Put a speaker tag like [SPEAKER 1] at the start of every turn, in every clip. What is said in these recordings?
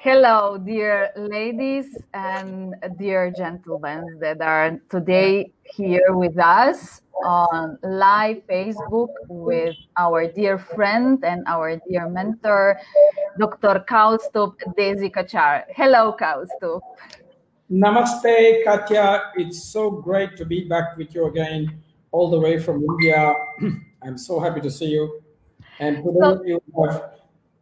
[SPEAKER 1] Hello, dear ladies and dear gentlemen that are today here with us on live Facebook with our dear friend and our dear mentor, Dr. Kausthub Desikachar. Hello, Kausthub.
[SPEAKER 2] Namaste, Katya. It's so great to be back with you again, all the way from India. I'm so happy to see you. And today you have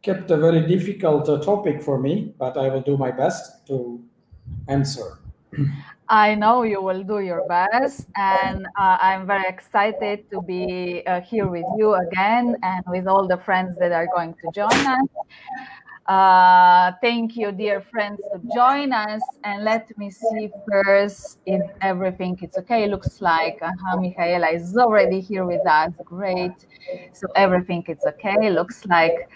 [SPEAKER 2] kept a very difficult topic for me, but I will do my best to answer.
[SPEAKER 1] I know you will do your best, and I'm very excited to be here with you again and with all the friends that are going to join us. Thank you, dear friends, to join us. And let me see first if everything is okay. Looks like Michaela is already here with us. Great. So everything is okay. Looks like,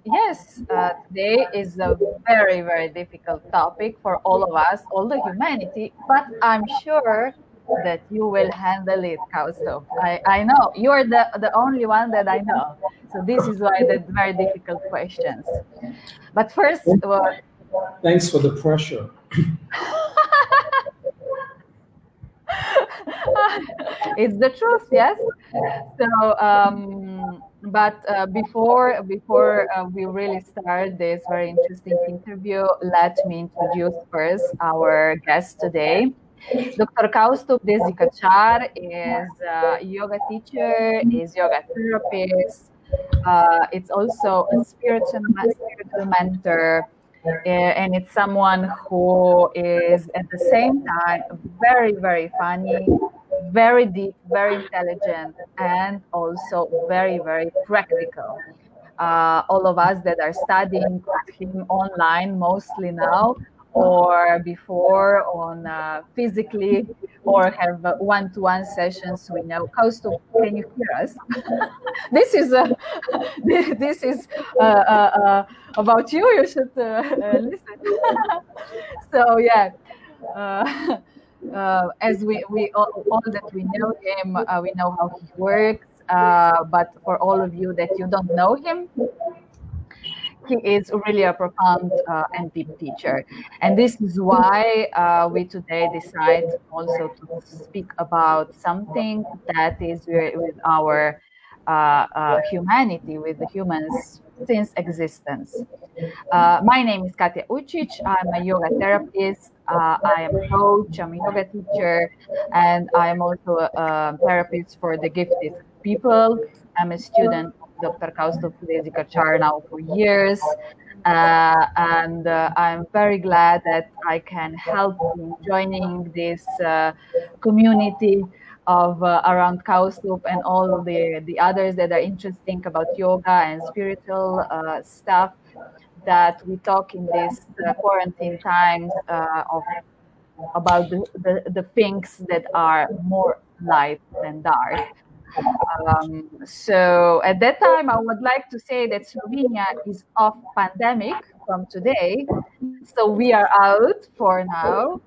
[SPEAKER 1] yes, today is a very, very difficult topic for all of us, all the humanity, but I'm sure that you will handle it, Kausthub. I know you are the only one that I know. So this is why the very difficult questions. But first,
[SPEAKER 2] Thanks for the pressure.
[SPEAKER 1] it's the truth, yes. So, before we really start this very interesting interview, let me introduce first our guest today. Dr. Kausthub Desikachar is a yoga teacher, is yoga therapist. It's also a spiritual mentor, and it's someone who is at the same time very, very funny, very deep, very intelligent, and also very, very practical. All of us that are studying with him online mostly now, or before on physically, or have one-to-one sessions. We know. Kausthub, can you hear us? This is this is about you. You should listen. So yeah. As we all that we know him, we know how he works. But for all of you that you don't know him, he is really a profound and deep teacher. And this is why we today decide also to speak about something that is with our humanity, with the humans since existence. My name is Katja Ucic. I'm a yoga therapist. I am a coach. I'm a yoga teacher, and I am also a therapist for the gifted people. I'm a student of Dr. Kausthub Desikachar now for years, and I'm very glad that I can help in joining this community of around Kausthub and all the others that are interesting about yoga and spiritual stuff that we talk in these quarantine times about the things that are more light than dark. So at that time, I would like to say that Slovenia is off pandemic from today. So we are out for now.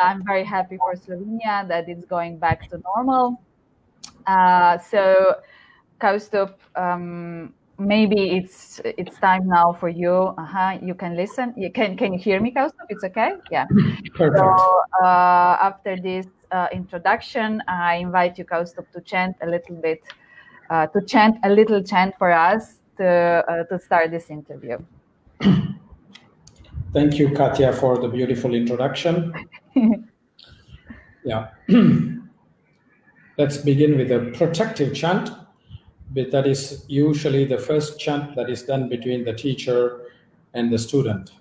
[SPEAKER 1] I'm very happy for Slovenia that it's going back to normal. So Kausthub, maybe it's time now for you. You can listen. Can you hear me, Kausthub? It's okay. Yeah.
[SPEAKER 2] Perfect.
[SPEAKER 1] So after this introduction, I invite you, Kausthub, to chant a little bit, chant for us to start this interview.
[SPEAKER 2] Thank you, Katya, for the beautiful introduction. Yeah. Let's begin with a protective chant. That is usually the first chant that is done between the teacher and the student.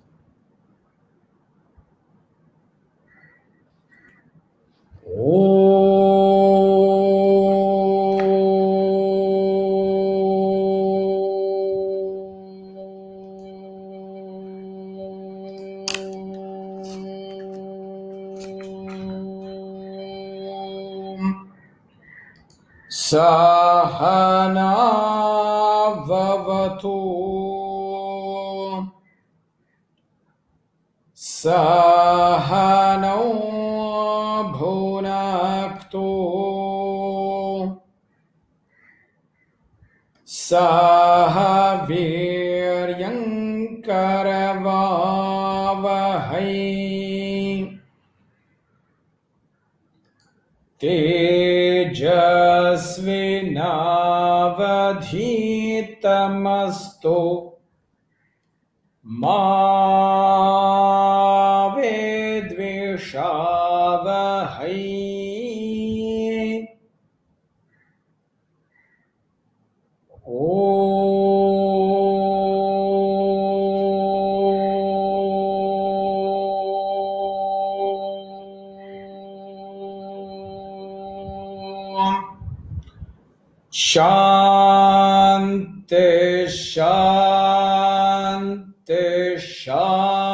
[SPEAKER 2] Sahana vavatu Sahanau bhunaktu Sahaviryam करवावहै तेजस्विनावधीतमस्तु मा विद्विषावहै शांति शांति शांति।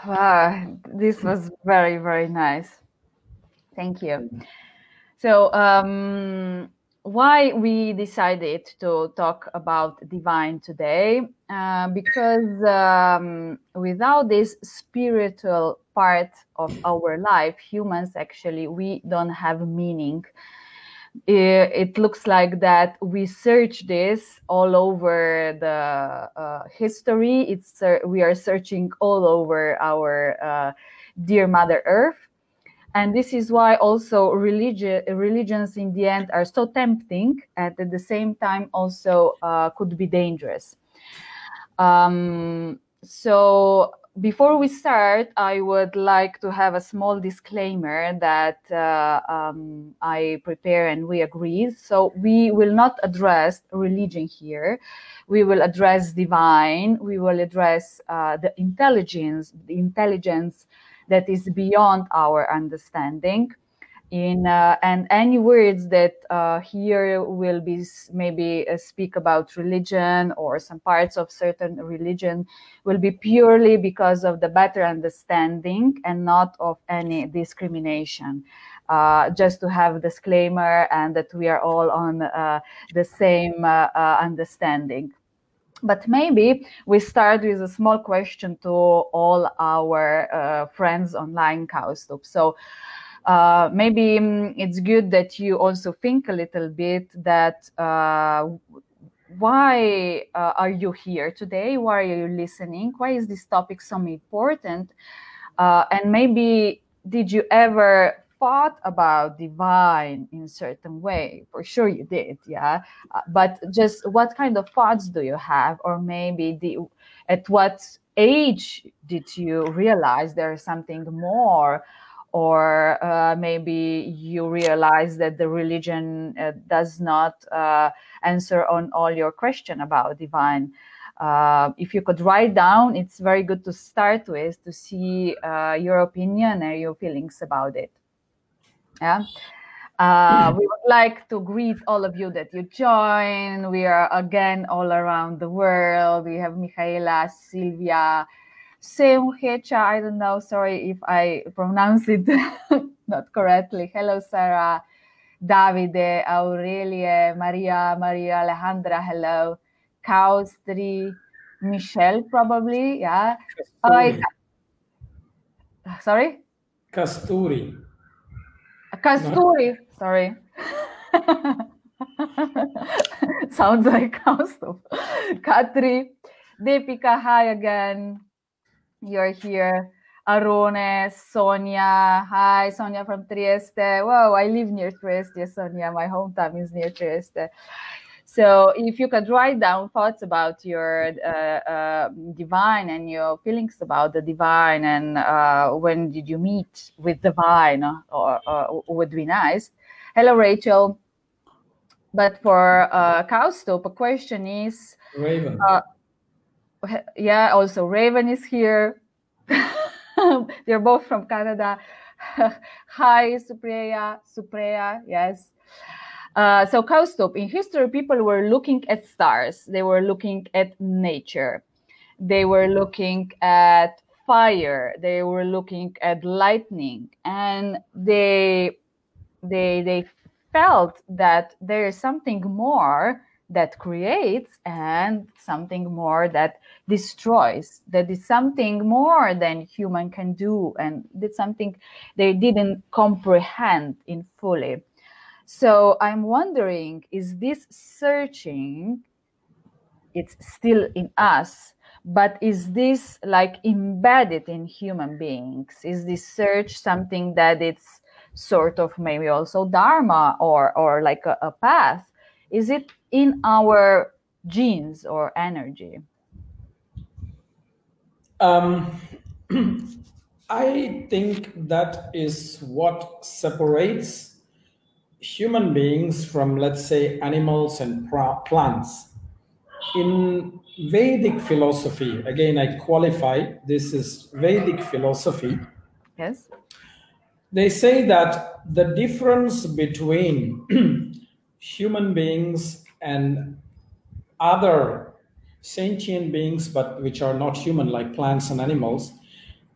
[SPEAKER 1] Wow, this was very, very nice. Thank you. So, why we decided to talk about divine today? Because without this spiritual part of our life, humans actually, we don't have meaning. It looks like that we search this all over the history. We are searching all over our dear Mother Earth. And this is why also religions in the end are so tempting, and at the same time also could be dangerous. So before we start, I would like to have a small disclaimer that I prepare and we agree. So we will not address religion here. We will address divine. We will address the intelligence that is beyond our understanding. And any words that here will be maybe speak about religion or some parts of certain religion will be purely because of the better understanding and not of any discrimination. Just to have a disclaimer and that we are all on the same understanding. But maybe we start with a small question to all our friends online, Kausthub. So maybe it's good that you also think a little bit that why are you here today? Why are you listening? Why is this topic so important? And maybe did you ever thought about divine in a certain way? For sure you did, yeah. But just what kind of thoughts do you have? Or maybe at what age did you realize there is something more? Or maybe you realize that the religion does not answer on all your question about divine. If you could write down, it's very good to start with to see your opinion and your feelings about it. Yeah. We would like to greet all of you that you join. We are again all around the world. We have Michaela, Silvia, Seumhecha, I don't know, sorry if I pronounce it not correctly. Hello, Sarah, Davide, Aurelie, Maria, Alejandra, hello, Kaustri, Michelle, probably, yeah. Sorry?
[SPEAKER 2] Kasturi.
[SPEAKER 1] Kasturi, sorry. Sounds like Kaustub. Katri, Deepika, hi again. You're here. Arone, Sonia. Hi, Sonia from Trieste. Whoa, I live near Trieste, Sonia. My hometown is near Trieste. So if you could write down thoughts about your divine and your feelings about the divine and when did you meet with divine or would be nice. Hello, Rachel. But for Kaustop, a question is...
[SPEAKER 2] Raven.
[SPEAKER 1] Yeah, also Raven is here. They're both from Canada. Hi, Supriya, yes. So Kaustop, in history, people were looking at stars. They were looking at nature. They were looking at fire. They were looking at lightning. And they felt that there is something more that creates and something more that destroys. That is something more than human can do, and that's something they didn't comprehend in fully. So I'm wondering, is this searching, it's still in us, but is this like embedded in human beings? Is this search something that it's sort of maybe also dharma, or like a path? Is it in our genes or energy?
[SPEAKER 2] Um, I think that is what separates human beings from, let's say, animals and plants. In Vedic philosophy, again, I qualify, this is Vedic philosophy.
[SPEAKER 1] Yes.
[SPEAKER 2] They say that the difference between human beings and other sentient beings, but which are not human, like plants and animals,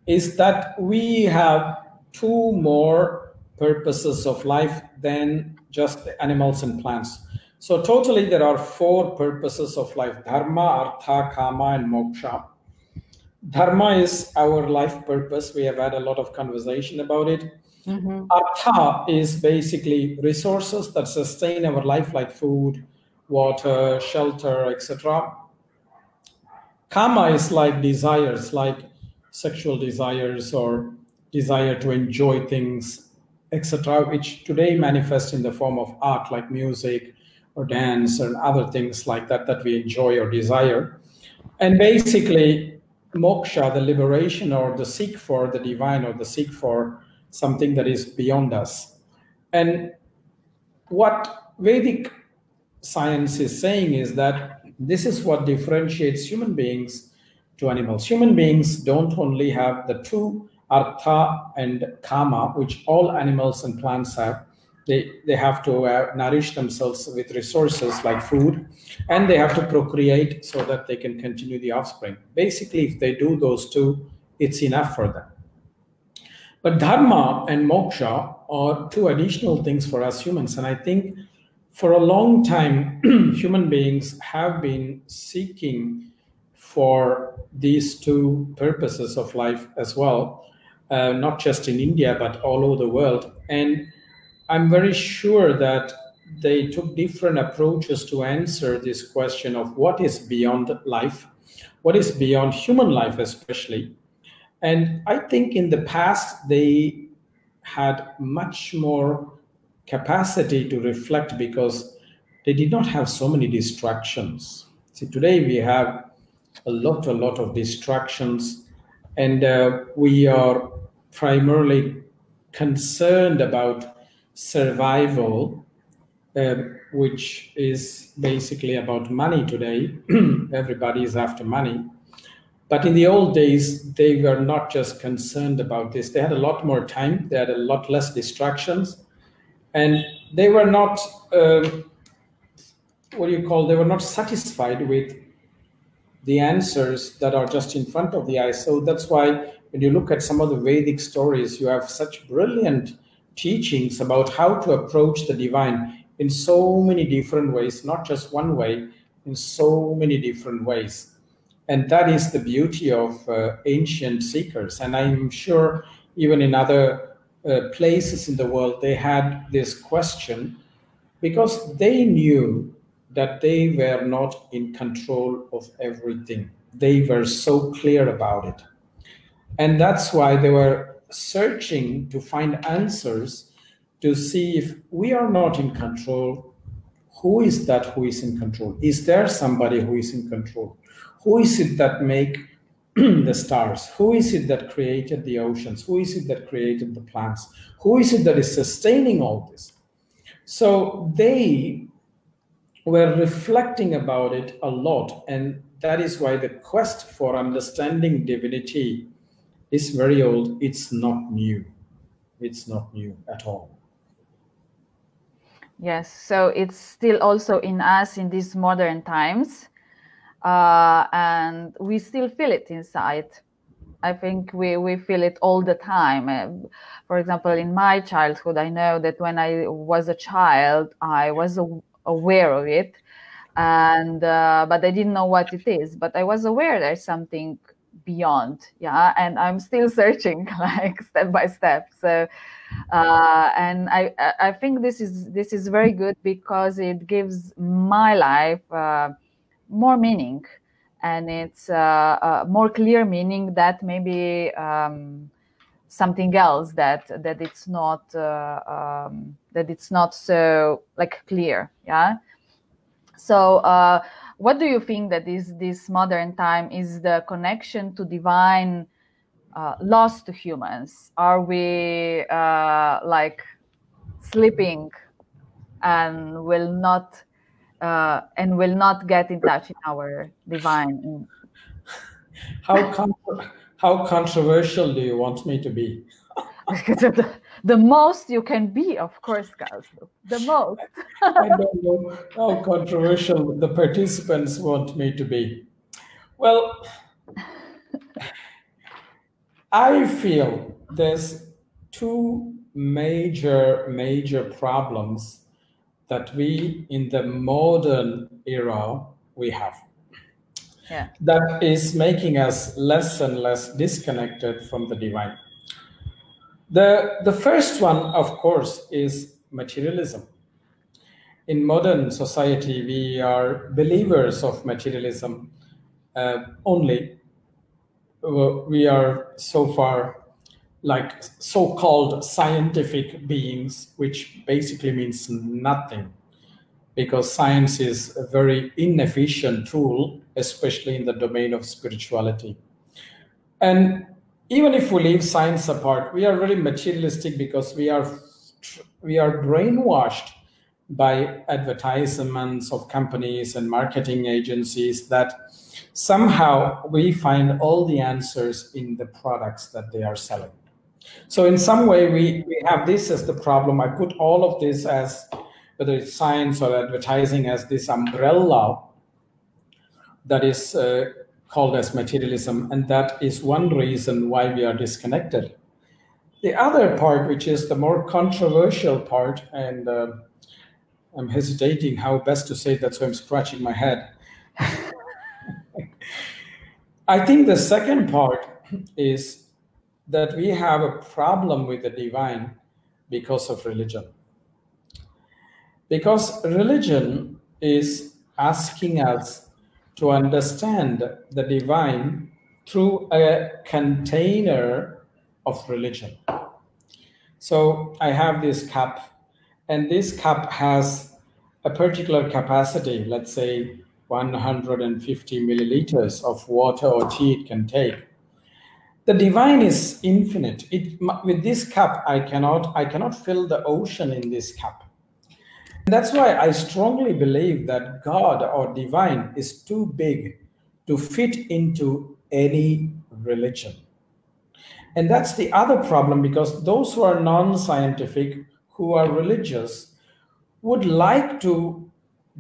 [SPEAKER 2] is that we have two more purposes of life than just the animals and plants. So, totally, there are four purposes of life: dharma, artha, kama, and moksha. Dharma is our life purpose. We have had a lot of conversation about it.
[SPEAKER 1] Mm-hmm.
[SPEAKER 2] Artha is basically resources that sustain our life, like food, water, shelter, etc. Kama is like desires, like sexual desires or desire to enjoy things, etc., which today manifest in the form of art, like music or dance and other things like that that we enjoy or desire. And basically, moksha, the liberation or the seek for the divine or the seek for something that is beyond us. And what Vedic science is saying is that this is what differentiates human beings to animals. Human beings don't only have the two artha and kama, which all animals and plants have. They have to nourish themselves with resources like food, and they have to procreate so that they can continue the offspring. Basically, if they do those two, it's enough for them. But dharma and moksha are two additional things for us humans. And I think for a long time, human beings have been seeking for these two purposes of life as well, not just in India, but all over the world. And I'm very sure that they took different approaches to answer this question of what is beyond life, what is beyond human life, especially. And I think in the past, they had much more capacity to reflect because they did not have so many distractions. See, today we have a lot of distractions, and we are primarily concerned about survival, which is basically about money today. Everybody is after money. But in the old days, they were not just concerned about this. They had a lot more time. They had a lot less distractions, and they were not what do you call? They were not satisfied with the answers that are just in front of the eyes. So that's why when you look at some of the Vedic stories, you have such brilliant teachings about how to approach the divine in so many different ways, not just one way, in so many different ways. And that is the beauty of ancient seekers. And I'm sure even in other places in the world, they had this question because they knew that they were not in control of everything. They were so clear about it. And that's why they were searching to find answers to see if we are not in control, who is that who is in control? Is there somebody who is in control? Who is it that make the stars? Who is it that created the oceans? Who is it that created the plants? Who is it that is sustaining all this? So they were reflecting about it a lot, and that is why the quest for understanding divinity is very old. It's not new. It's not new at all.
[SPEAKER 1] Yes, so it's still also in us in these modern times, and we still feel it inside. I think we feel it all the time. For example, in my childhood, I know that when I was a child, I was aware of it. and but I didn't know what it is. But I was aware there's something beyond, yeah, and I'm still searching, like step by step. So, and I think this is very good because it gives my life more meaning, and it's more clear meaning that maybe something else that it's not that it's not so like clear, yeah. So what do you think that is this modern time is the connection to divine lost to humans? Are we like sleeping and will not get in touch in our divine?
[SPEAKER 2] How controversial do you want me to be?
[SPEAKER 1] The most you can be, of course, Kausthub. The most.
[SPEAKER 2] I don't know how controversial the participants want me to be. Well, I feel there's two major problems that we in the modern era we have.
[SPEAKER 1] Yeah.
[SPEAKER 2] That is making us less and less disconnected from the divine. The first one, of course, is materialism. In modern society, we are believers of materialism only. We are so far like so-called scientific beings, which basically means nothing because science is a very inefficient tool, especially in the domain of spirituality. And even if we leave science apart, we are very materialistic because we are brainwashed by advertisements of companies and marketing agencies that somehow we find all the answers in the products that they are selling. So in some way, we have this as the problem. I put all of this as, whether it's science or advertising, as this umbrella that is called as materialism. And that is one reason why we are disconnected. The other part, which is the more controversial part, and I'm hesitating how best to say that, so I'm scratching my head. I think the second part is that we have a problem with the divine because of religion. Because religion is asking us to understand the divine through a container of religion. So I have this cup, and this cup has a particular capacity, let's say 150 milliliters of water or tea it can take. The divine is infinite. With this cup, I cannot fill the ocean in this cup. And that's why I strongly believe that God or divine is too big to fit into any religion. And that's the other problem, because those who are non-scientific, who are religious, would like to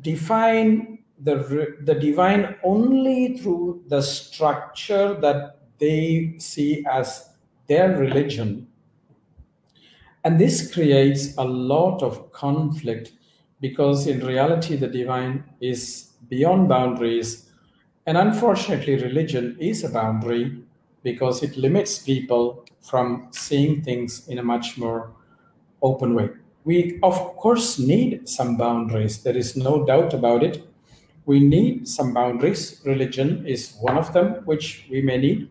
[SPEAKER 2] define the divine only through the structure that they see as their religion. And this creates a lot of conflict because in reality, the divine is beyond boundaries. And unfortunately, religion is a boundary because it limits people from seeing things in a much more open way. We, of course, need some boundaries. There is no doubt about it. We need some boundaries. Religion is one of them, which we may need.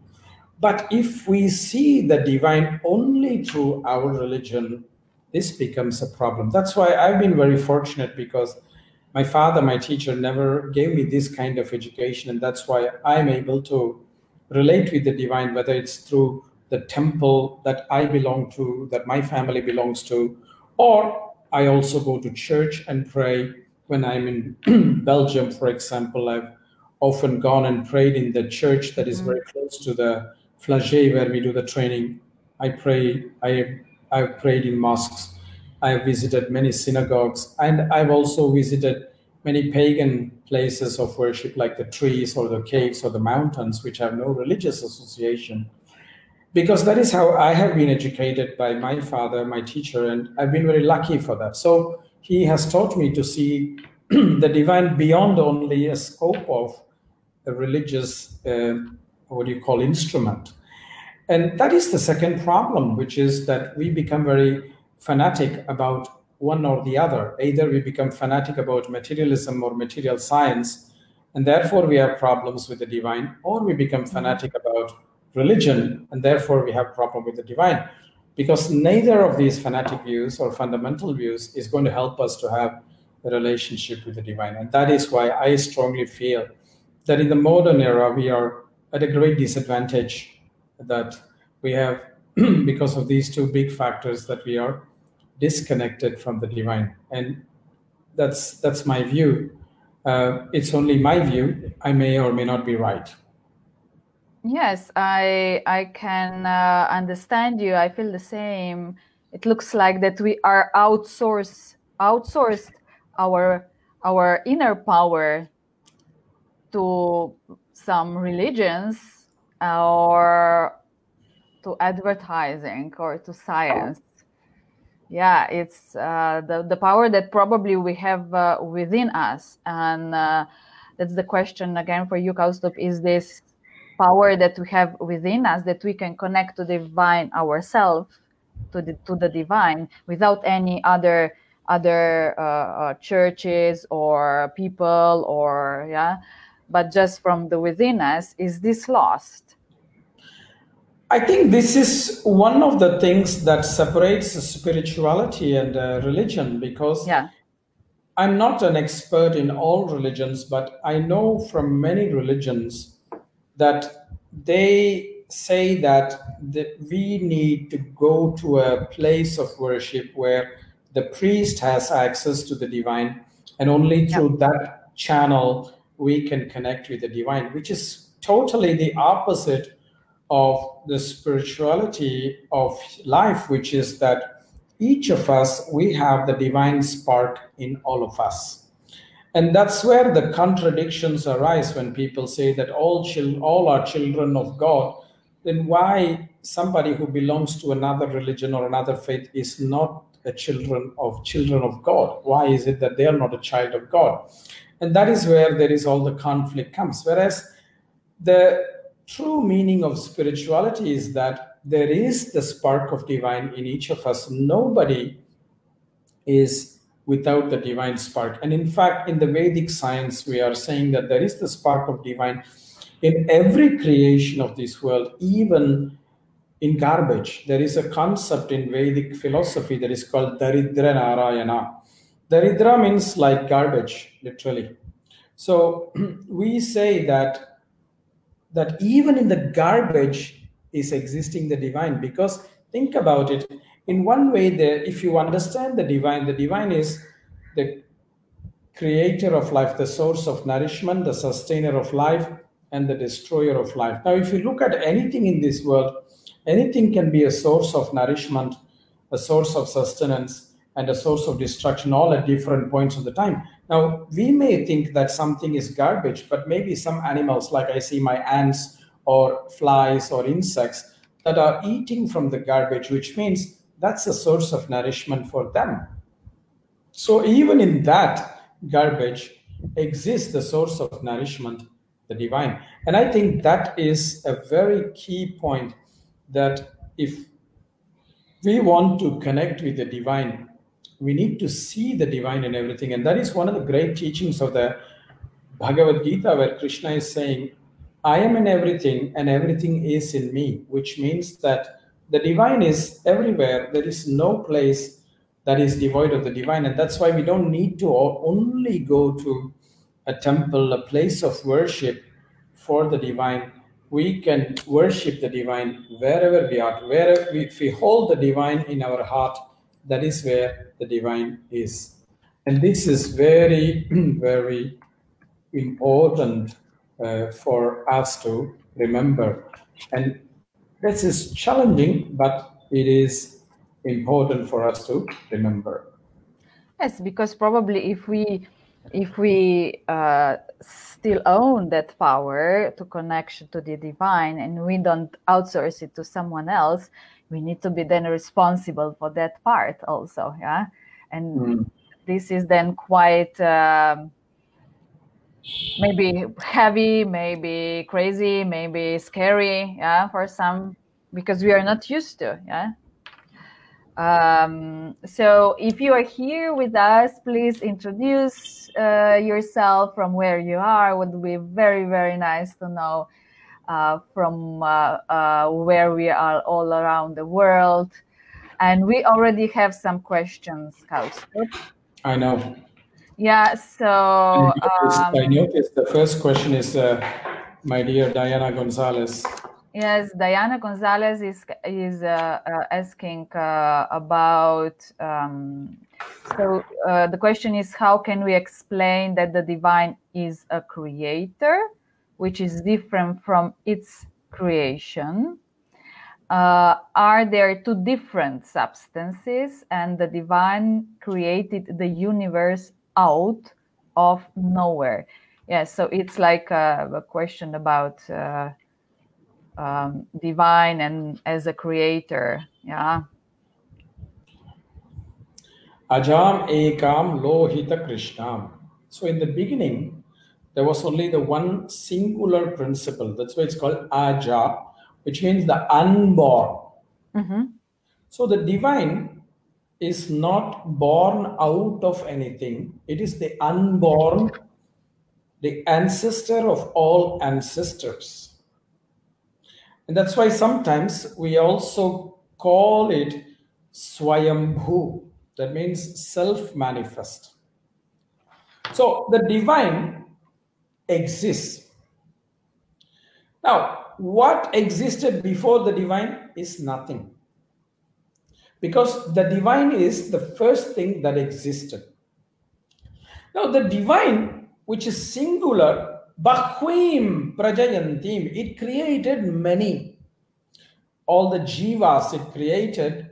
[SPEAKER 2] But if we see the divine only through our religion, this becomes a problem. That's why I've been very fortunate, because my father, my teacher, never gave me this kind of education. And that's why I'm able to relate with the divine, whether it's through the temple that I belong to, that my family belongs to, or I also go to church and pray. When I'm in Belgium, for example, I've often gone and prayed in the church that is very close to the flagey where we do the training. I pray. I've prayed in mosques. I've visited many synagogues, and I've also visited many pagan places of worship, like the trees or the caves or the mountains, which have no religious association. Because that is how I have been educated by my father, my teacher, and I've been very lucky for that. So he has taught me to see the divine beyond only a scope of a religious, what do you call, instrument. And that is the second problem, which is that we become very fanatic about one or the other. Either we become fanatic about materialism or material science, and therefore we have problems with the divine, or we become fanatic about religion, and therefore we have problem with the divine. Because neither of these fanatic views or fundamental views is going to help us to have a relationship with the divine. And that is why I strongly feel that in the modern era, we are at a great disadvantage that we have because of these two big factors that we are disconnected from the divine. And that's my view. It's only my view. I may or may not be right.
[SPEAKER 1] Yes, I can understand you. I feel the same. It looks like that we are outsourced our inner power to some religions or to advertising or to science. Yeah, it's the power that probably we have within us, and that's the question again for you, Kausthub. Is this power that we have within us that we can connect to the divine ourselves, to the divine, without any other churches or people, or but just from the within us? Is this lost?
[SPEAKER 2] I think this is one of the things that separates spirituality and religion, because
[SPEAKER 1] Yeah.
[SPEAKER 2] I'm not an expert in all religions, but I know from many religions that they say that we need to go to a place of worship where the priest has access to the divine, and only
[SPEAKER 1] Yeah.
[SPEAKER 2] through that channel we can connect with the divine, which is totally the opposite of the spirituality of life, which is that each of us, we have the divine spark in all of us. And that's where the contradictions arise when people say that all are children of God. Then why somebody who belongs to another religion or another faith is not a children of God? Why is it that they are not a child of God? And that is where there is all the conflict comes. Whereas the true meaning of spirituality is that there is the spark of divine in each of us. Nobody is without the divine spark. And in fact, in the Vedic science, we are saying that there is the spark of divine in every creation of this world, even in garbage. There is a concept in Vedic philosophy that is called Daridra Narayana. Daridra means like garbage, literally. So we say that even in the garbage is existing the divine, because think about it, in one way, if you understand the divine is the creator of life, the source of nourishment, the sustainer of life, and the destroyer of life. Now if you look at anything in this world, anything can be a source of nourishment, a source of sustenance, and a source of destruction, all at different points of the time. Now we may think that something is garbage, but maybe some animals, like I see my ants or flies or insects, that are eating from the garbage, which means that's a source of nourishment for them. So even in that garbage exists the source of nourishment, the divine. And I think that is a very key point, that if we want to connect with the divine, we need to see the divine in everything. And that is one of the great teachings of the Bhagavad Gita, where Krishna is saying, I am in everything and everything is in me, which means that the divine is everywhere. There is no place that is devoid of the divine. And that's why we don't need to only go to a temple, a place of worship for the divine. We can worship the divine wherever we are. Wherever if we hold the divine in our heart, that is where the divine is. And this is very, very important for us to remember. And this is challenging, but it is important for us to remember.
[SPEAKER 1] Yes, because probably if we still own that power to connection to the divine, and we don't outsource it to someone else, we need to be then responsible for that part also. Yeah, and this is then quite maybe heavy, maybe crazy, maybe scary, yeah, for some, because we are not used to, yeah. So if you are here with us, please introduce yourself from where you are. Would be very, very nice to know from where we are all around the world. And we already have some questions, Kausthub.
[SPEAKER 2] I know.
[SPEAKER 1] Yeah, so
[SPEAKER 2] I noticed the first question is my dear Diana Gonzalez.
[SPEAKER 1] yes, Diana Gonzalez is asking about. The question is, how can we explain that the divine is a creator, which is different from its creation? Are there two different substances, and the divine created the universe out of nowhere? Yes, so it's like a question about divine and as a creator. Yeah.
[SPEAKER 2] Ajam ekam lohita krishnam. So in the beginning, there was only the one singular principle. That's why it's called Aja, which means the unborn.
[SPEAKER 1] Mm-hmm.
[SPEAKER 2] So the divine is not born out of anything. It is the unborn, the ancestor of all ancestors. And that's why sometimes we also call it Swayambhu. That means self manifest. So the divine exists. Now, what existed before the divine is nothing. Because the divine is the first thing that existed. Now, the divine, which is singular, Bahvim Prajayantim, it created many. All the jivas it created.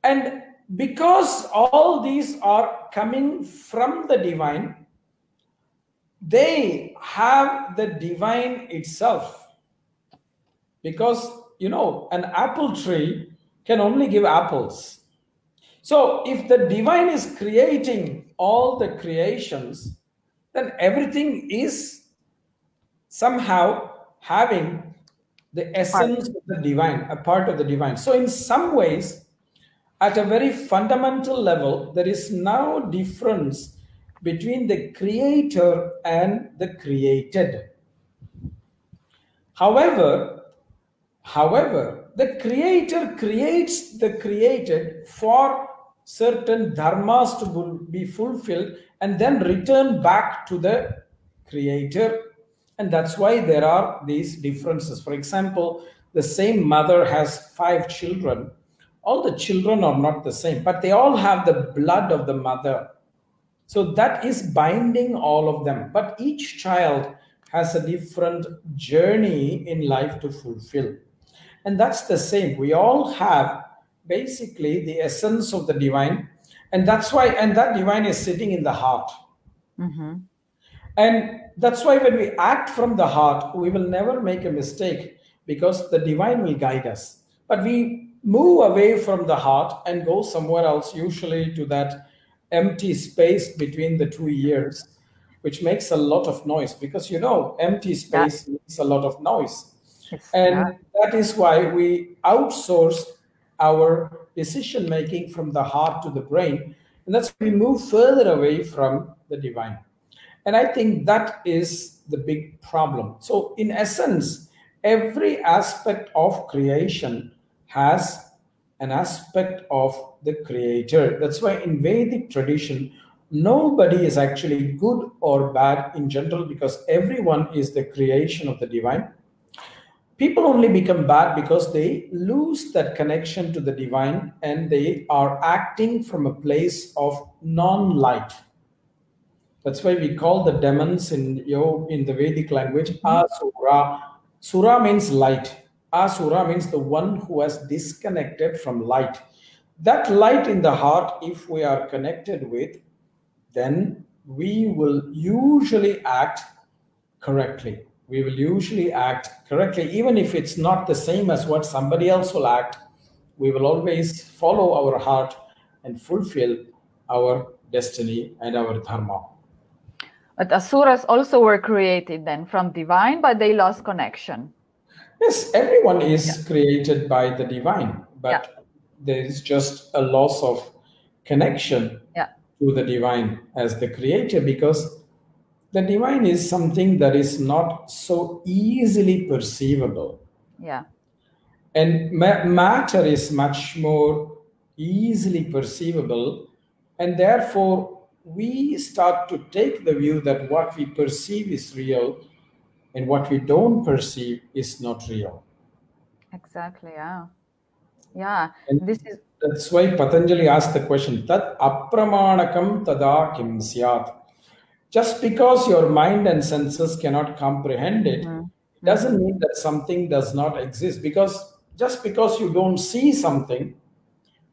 [SPEAKER 2] And because all these are coming from the divine, they have the divine itself. Because, an apple tree can only give apples. So, if the divine is creating all the creations, then everything is somehow having the essence of the divine, a part of the divine. So, in some ways, at a very fundamental level, there is no difference between the creator and the created. However, the creator creates the created for certain dharmas to be fulfilled and then return back to the creator. And that's why there are these differences. For example, the same mother has 5 children. All the children are not the same, but they all have the blood of the mother. So that is binding all of them. But each child has a different journey in life to fulfill. And that's the same. We all have basically the essence of the divine. And that's why, and that divine is sitting in the heart.
[SPEAKER 1] Mm-hmm.
[SPEAKER 2] And that's why when we act from the heart, we will never make a mistake because the divine will guide us. But we move away from the heart and go somewhere else, usually to that empty space between the 2 ears, which makes a lot of noise because empty
[SPEAKER 1] Yeah.
[SPEAKER 2] space makes a lot of noise.
[SPEAKER 1] Yeah.
[SPEAKER 2] And that is why we outsource our decision making from the heart to the brain. And that's why we move further away from the divine. And I think that is the big problem. So, in essence, every aspect of creation has an aspect of the creator. That's why in Vedic tradition, nobody is actually good or bad in general because everyone is the creation of the divine. People only become bad because they lose that connection to the divine and they are acting from a place of non light. That's why we call the demons in the Vedic language Asura. Sura means light. Asura means the one who has disconnected from light. That light in the heart, if we are connected with, then we will usually act correctly. We will usually act correctly, even if it's not the same as what somebody else will act. We will always follow our heart and fulfill our destiny and our dharma.
[SPEAKER 1] But asuras also were created then from divine, but they lost connection.
[SPEAKER 2] Yes, everyone is created by the divine, but there is just a loss of connection to the divine as the creator, because the divine is something that is not so easily perceivable.
[SPEAKER 1] Yeah.
[SPEAKER 2] And matter is much more easily perceivable, and therefore we start to take the view that what we perceive is real and what we don't perceive is not real.
[SPEAKER 1] Exactly. Yeah. Yeah.
[SPEAKER 2] And
[SPEAKER 1] This is
[SPEAKER 2] that's why Patanjali asked the question, Tat apramanakam tada kim syat. Just because your mind and senses cannot comprehend it, it doesn't mean that something does not exist. Because just because you don't see something,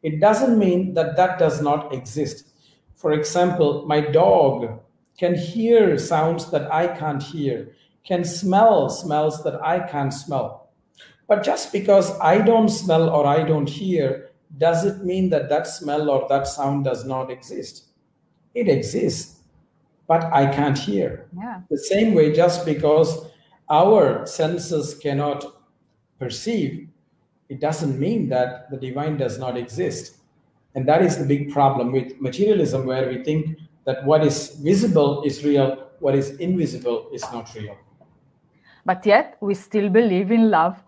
[SPEAKER 2] it doesn't mean that that does not exist. For example, my dog can hear sounds that I can't hear, can smell smells that I can't smell. But just because I don't smell or I don't hear, does it mean that that smell or that sound does not exist? It exists, but I can't hear.
[SPEAKER 1] Yeah.
[SPEAKER 2] The same way, just because our senses cannot perceive, it doesn't mean that the divine does not exist. And that is the big problem with materialism, where we think that what is visible is real, what is invisible is not real.
[SPEAKER 1] But yet we still believe in love.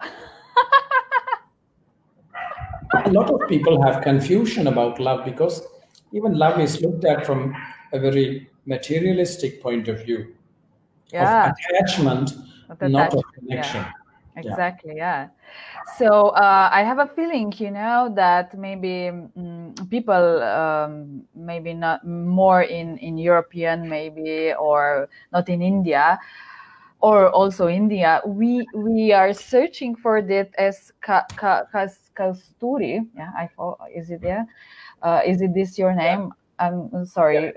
[SPEAKER 2] A lot of people have confusion about love, because even love is looked at from a very materialistic point of view of attachment, not of connection.
[SPEAKER 1] Exactly. Yeah. So I have a feeling, that maybe people, maybe not more in European, maybe, or not in India, or also India, we are searching for that as Kausturi. Yeah, I thought, is it there? Is it this your name? I'm sorry.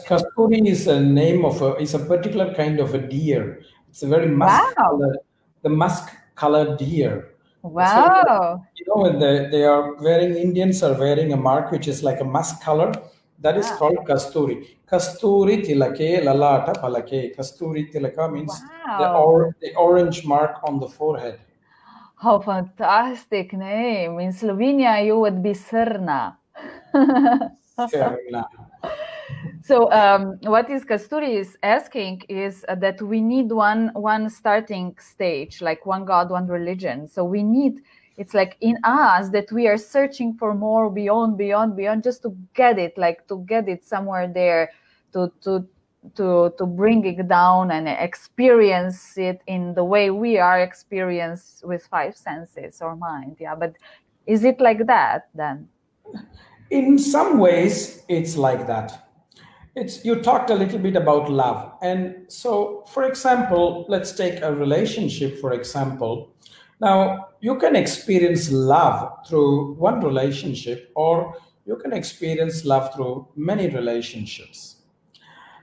[SPEAKER 2] Kasturi is a name of is a particular kind of a deer. It's a very musk-colored, the musk-colored deer. So,
[SPEAKER 1] Wow.
[SPEAKER 2] when they are wearing, Indians are wearing a mark which is like a musk color. That is called Kasturi. Kasturi tilake lalata palake. Kasturi tilaka means the orange mark on the forehead.
[SPEAKER 1] How fantastic name. In Slovenia, you would be Srna. So what is Kasturi is asking is that we need one starting stage, like one God, one religion. So we need, it's like in us that we are searching for more, beyond, just to get it, like to get it somewhere there, to bring it down and experience it in the way we are experienced with five senses or mind. Yeah, but is it like that then?
[SPEAKER 2] In some ways, it's like that. You talked a little bit about love. And so, for example, let's take a relationship, for example. Now, you can experience love through one relationship, or you can experience love through many relationships.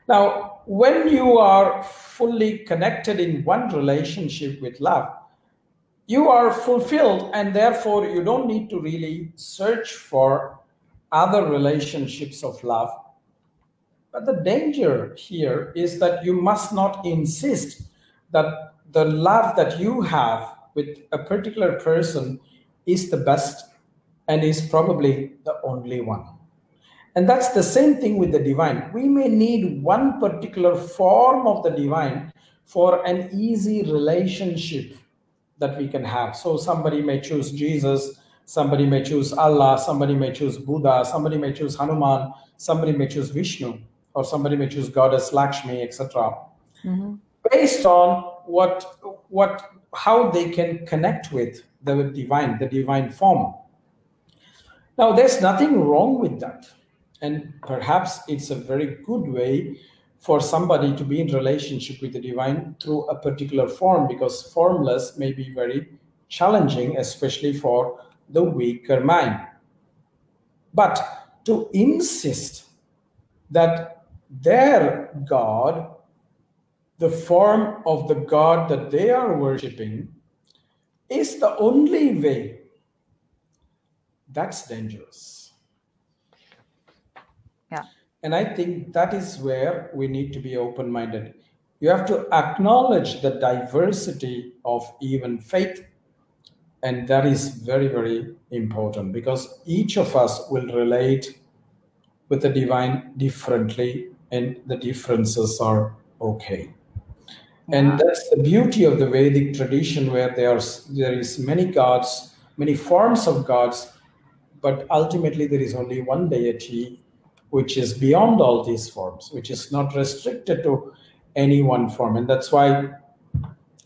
[SPEAKER 2] Now, when you are fully connected in one relationship with love, you are fulfilled, and therefore you don't need to really search for other relationships of love. But the danger here is that you must not insist that the love that you have with a particular person is the best and is probably the only one. And that's the same thing with the divine. We may need one particular form of the divine for an easy relationship that we can have. So somebody may choose Jesus, somebody may choose Allah, somebody may choose Buddha, somebody may choose Hanuman, somebody may choose Vishnu, or somebody may choose Goddess Lakshmi, etc. Based on how they can connect with the divine form. Now, there's nothing wrong with that. And perhaps it's a very good way for somebody to be in relationship with the divine through a particular form, because formless may be very challenging, especially for the weaker mind. But to insist that their God, the form of the God that they are worshipping, is the only way, that's dangerous.
[SPEAKER 1] Yeah.
[SPEAKER 2] And I think that is where we need to be open minded. You have to acknowledge the diversity of even faith. And that is very, very important because each of us will relate with the divine differently, and the differences are okay. And
[SPEAKER 1] Yeah.
[SPEAKER 2] that's the beauty of the Vedic tradition, where there is many gods, many forms of gods, but ultimately there is only one deity which is beyond all these forms, which is not restricted to any one form. And that's why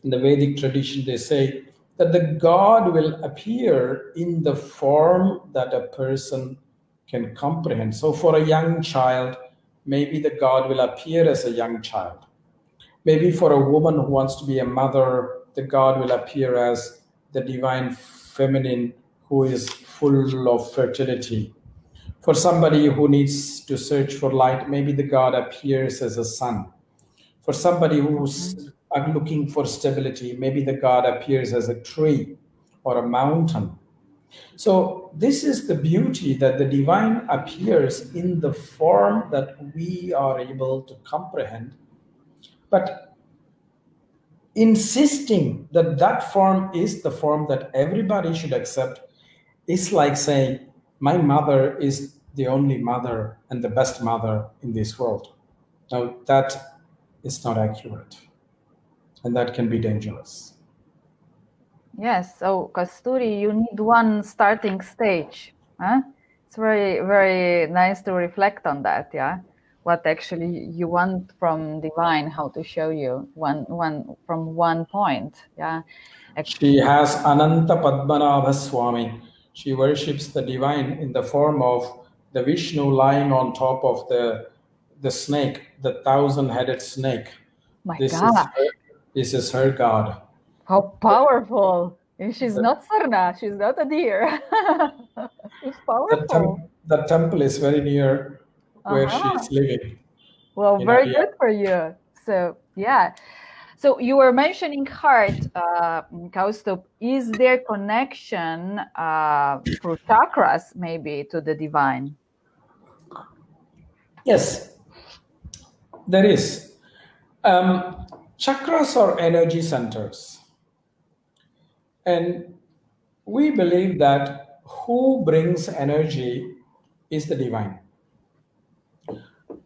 [SPEAKER 2] in the Vedic tradition they say that the God will appear in the form that a person can comprehend. So for a young child, maybe the God will appear as a young child. Maybe for a woman who wants to be a mother, the God will appear as the divine feminine who is full of fertility. For somebody who needs to search for light, maybe the God appears as a sun. For somebody who's looking for stability, maybe the God appears as a tree or a mountain. So, this is the beauty that the divine appears in the form that we are able to comprehend. But insisting that that form is the form that everybody should accept is like saying, my mother is the only mother and the best mother in this world. Now, that is not accurate, and that can be dangerous.
[SPEAKER 1] Yes. So, Kasturi, you need one starting stage. Huh? It's very, very nice to reflect on that. Yeah. What actually you want from divine, how to show you one from one point. Yeah.
[SPEAKER 2] She has Ananta Padmanabha Swami. She worships the divine in the form of the Vishnu lying on top of the snake, the thousand-headed snake.
[SPEAKER 1] My
[SPEAKER 2] This is
[SPEAKER 1] God,
[SPEAKER 2] her, this is her god.
[SPEAKER 1] how powerful! And she's
[SPEAKER 2] The,
[SPEAKER 1] not Sarna. She's not a deer. She's powerful.
[SPEAKER 2] the temple is very near where she
[SPEAKER 1] Uh-huh.
[SPEAKER 2] is living
[SPEAKER 1] Well,
[SPEAKER 2] in
[SPEAKER 1] very
[SPEAKER 2] Adia.
[SPEAKER 1] good for you. So, yeah. So you were mentioning heart, Kausthub. Is there connection through chakras, maybe, to the divine?
[SPEAKER 2] Yes, there is. Chakras are energy centers. And we believe that who brings energy is the divine.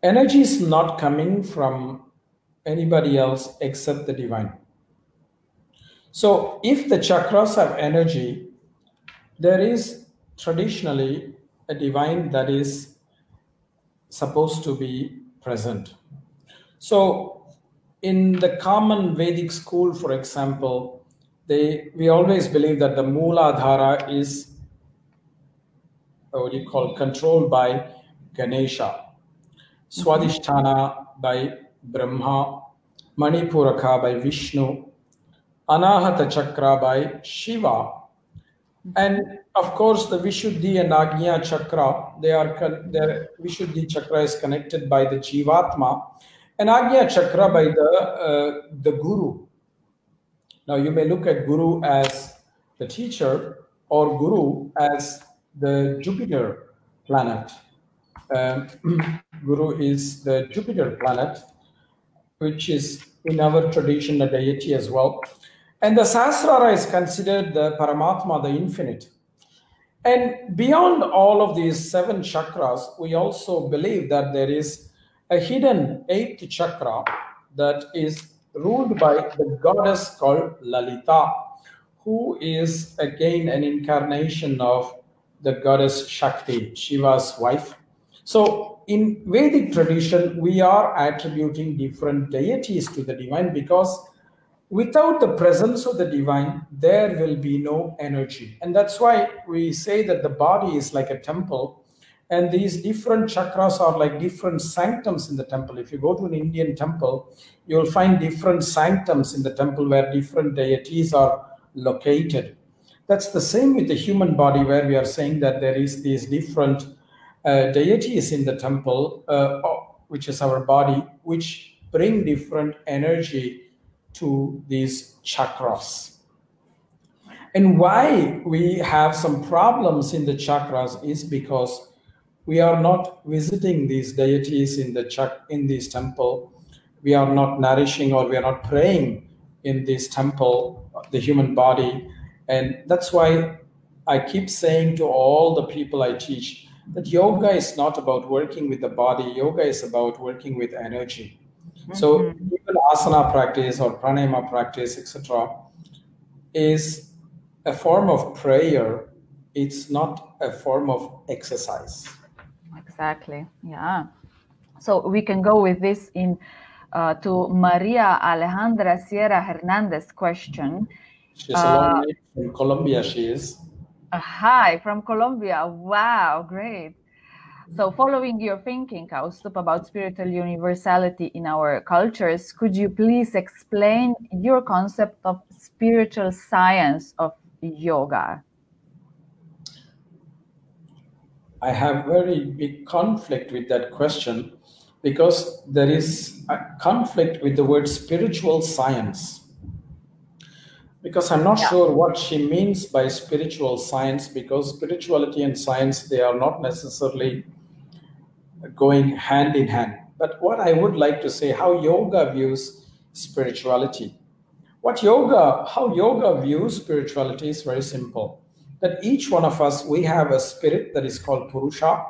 [SPEAKER 2] Energy is not coming from anybody else except the divine. So, if the chakras have energy, there is traditionally a divine that is supposed to be present. So, in the common Vedic school, for example, we always believe that the Mooladhara is what do you call controlled by Ganesha,
[SPEAKER 1] Mhm.
[SPEAKER 2] Swadhisthana by Brahma, Manipuraka by Vishnu, Anahata Chakra by Shiva, and
[SPEAKER 1] Mhm.
[SPEAKER 2] of course the Vishuddhi and Agnya Chakra. Their Vishuddhi Chakra is connected by the Jivatma, and Agnya Chakra by the Guru. Now you may look at Guru as the teacher or Guru as the Jupiter planet. Um, Guru is the Jupiter planet, which is in our tradition a deity as well. And the Sahasrara is considered the Paramatma, the infinite. And beyond all of these seven chakras, we also believe that there is a hidden eighth chakra that is ruled by the goddess called Lalita, who is again an incarnation of the goddess Shakti, Shiva's wife. So, in Vedic tradition, we are attributing different deities to the divine because without the presence of the divine, there will be no energy. And that's why we say that the body is like a temple, and these different chakras are like different sanctums in the temple. If you go to an Indian temple, you'll find different sanctums in the temple where different deities are located. That's the same with the human body, where we are saying that there is these different deities in the temple, which is our body, which bring different energy to these chakras. And why we have some problems in the chakras is because We are not visiting these deities in this temple. We are not nourishing or we are not praying in this temple, the human body. And that's why I keep saying to all the people I teach that yoga is not about working with the body, yoga is about working with energy. So
[SPEAKER 1] Mhm.
[SPEAKER 2] even asana practice or pranayama practice, etc., is a form of prayer. It's not a form of exercise.
[SPEAKER 1] Exactly. Yeah. So we can go with this in to Maria Alejandra Sierra Hernandez question.
[SPEAKER 2] She's a long
[SPEAKER 1] Uh,
[SPEAKER 2] name from Colombia, she is.
[SPEAKER 1] Hi from Colombia. Wow, great. So, following your thinking, Kausthub, about spiritual universality in our cultures, could you please explain your concept of spiritual science of yoga?
[SPEAKER 2] I have very big conflict with that question because there is a conflict with the word spiritual science. Because I'm not
[SPEAKER 1] Yeah.
[SPEAKER 2] sure what she means by spiritual science, because spirituality and science, they are not necessarily going hand in hand. But what I would like to say, how yoga views spirituality. How yoga views spirituality is very simple. That each one of us, we have a spirit that is called Purusha,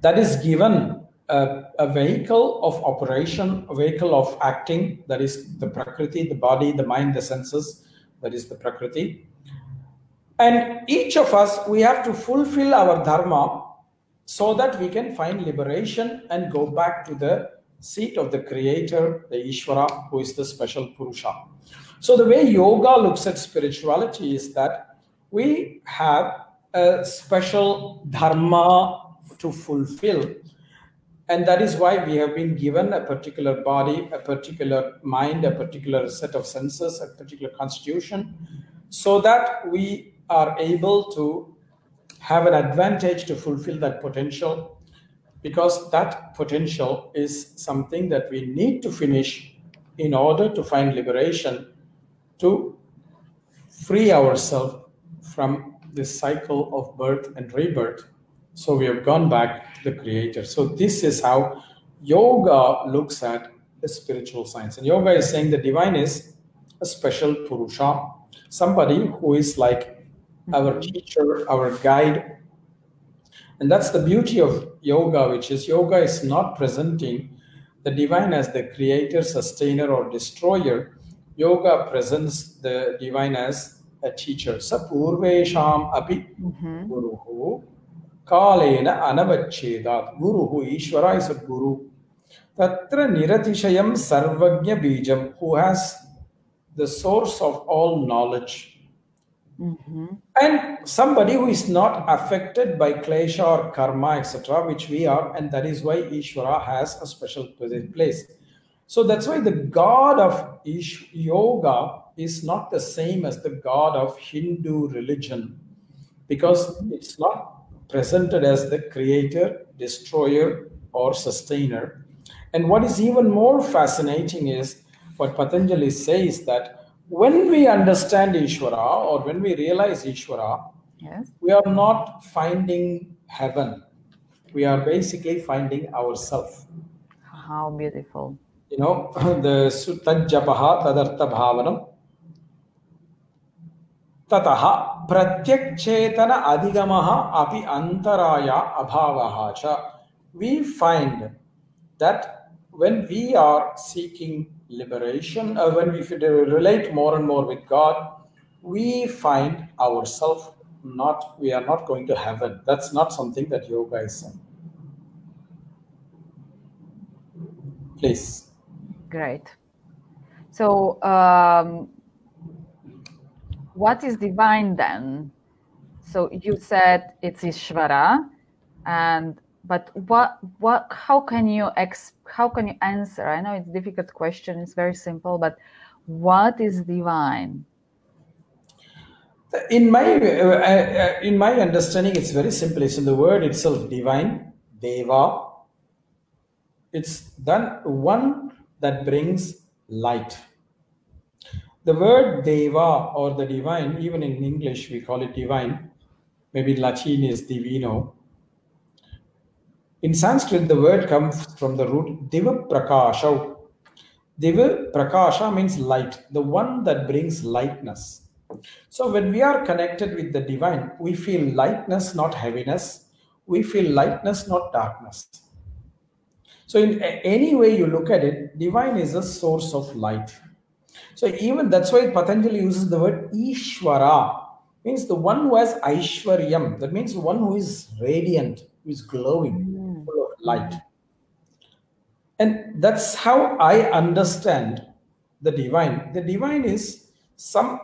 [SPEAKER 2] that is given a vehicle of operation, a vehicle of acting, that is the Prakriti, the body, the mind, the senses, that is the Prakriti. And each of us, we have to fulfill our dharma so that we can find liberation and go back to the seat of the creator, the Ishvara, who is the special Purusha. So the way yoga looks at spirituality is that we have a special dharma to fulfill, and that is why we have been given a particular body, a particular mind, a particular set of senses, a particular constitution, so that we are able to have an advantage to fulfill that potential, because that potential is something that we need to finish in order to find liberation, to free ourselves from this cycle of birth and rebirth. So we have gone back to the creator. So this is how yoga looks at the spiritual science. And yoga is saying the divine is a special Purusha, somebody who is like our
[SPEAKER 1] Mhm.
[SPEAKER 2] teacher, our guide. And that's the beauty of yoga, which is yoga is not presenting the divine as the creator, sustainer, or destroyer. Yoga presents the divine as a teacher. Sapurvesham api
[SPEAKER 1] Mhm.
[SPEAKER 2] guruhu kalena anavachchedat. Guruhu, Ishvara is a guru. Tatra niratishayam sarvagnya bijam, who has the source of all knowledge,
[SPEAKER 1] Mhm.
[SPEAKER 2] and somebody who is not affected by klesha or karma, etc., which we are, and that is why Ishvara has a special place. So that's why the god of yoga is not the same as the god of Hindu religion, because
[SPEAKER 1] Mhm.
[SPEAKER 2] it's not presented as the creator, destroyer, or sustainer. And what is even more fascinating is what Patanjali says, that when we understand Ishvara or when we realize Ishvara,
[SPEAKER 1] Yes.
[SPEAKER 2] we are not finding heaven. We are basically finding ourselves.
[SPEAKER 1] How beautiful.
[SPEAKER 2] You know, the Suttajjapaha Tadartha Bhavanam ततः प्रत्यक्षेतन अधिगमः अपि अंतराय अभावः च. We find that when we are seeking liberation, when we relate more and more with God, we find ourselves. Not, we are not going to heaven. That's not something that yoga is saying. Please.
[SPEAKER 1] Great. So, what is divine then? So you said it's Ishvara, and but how can you how can you answer? I know it's a difficult question. It's very simple, but what is divine?
[SPEAKER 2] In my understanding, it's very simple. It's in the word itself, divine, deva. It's done one that brings light. The word deva or the divine, even in English we call it divine, maybe Latin is divino. In Sanskrit, the word comes from the root Diva Prakasha. Diva Prakasha means light, the one that brings lightness. So when we are connected with the divine, we feel lightness, not heaviness. We feel lightness, not darkness. So in any way you look at it, divine is a source of light. So even that's why Patanjali uses the word Ishvara, means the one who has Aishwaryam. That means one who is radiant, who is glowing,
[SPEAKER 1] Mm.
[SPEAKER 2] full of light.
[SPEAKER 1] Mhm.
[SPEAKER 2] And that's how I understand the divine. The divine is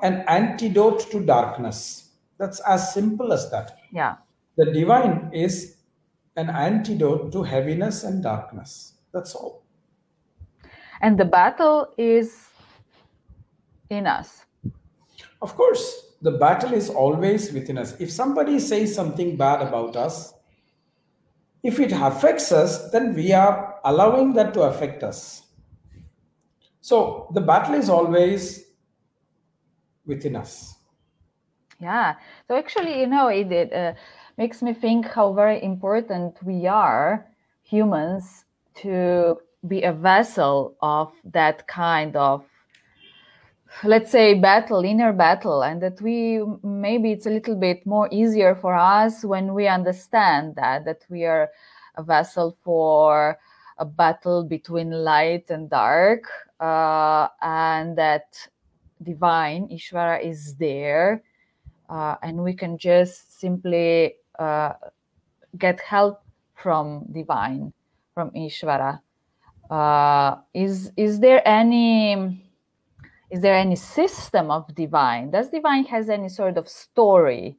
[SPEAKER 2] an antidote to darkness. That's as simple as that.
[SPEAKER 1] Yeah.
[SPEAKER 2] The divine is an antidote to heaviness and darkness. That's all.
[SPEAKER 1] And the battle is in us.
[SPEAKER 2] Of course, the battle is always within us. If somebody says something bad about us, if it affects us, then we are allowing that to affect us. So the battle is always within us.
[SPEAKER 1] Yeah. So actually, it makes me think how very important we are, humans, to be a vessel of that kind of, let's say, battle, inner battle, and that maybe it's a little bit more easier for us when we understand that we are a vessel for a battle between light and dark, and that divine Ishvara is there, and we can just simply get help from divine, from Ishvara. Is there any system of divine? Does divine has any sort of story?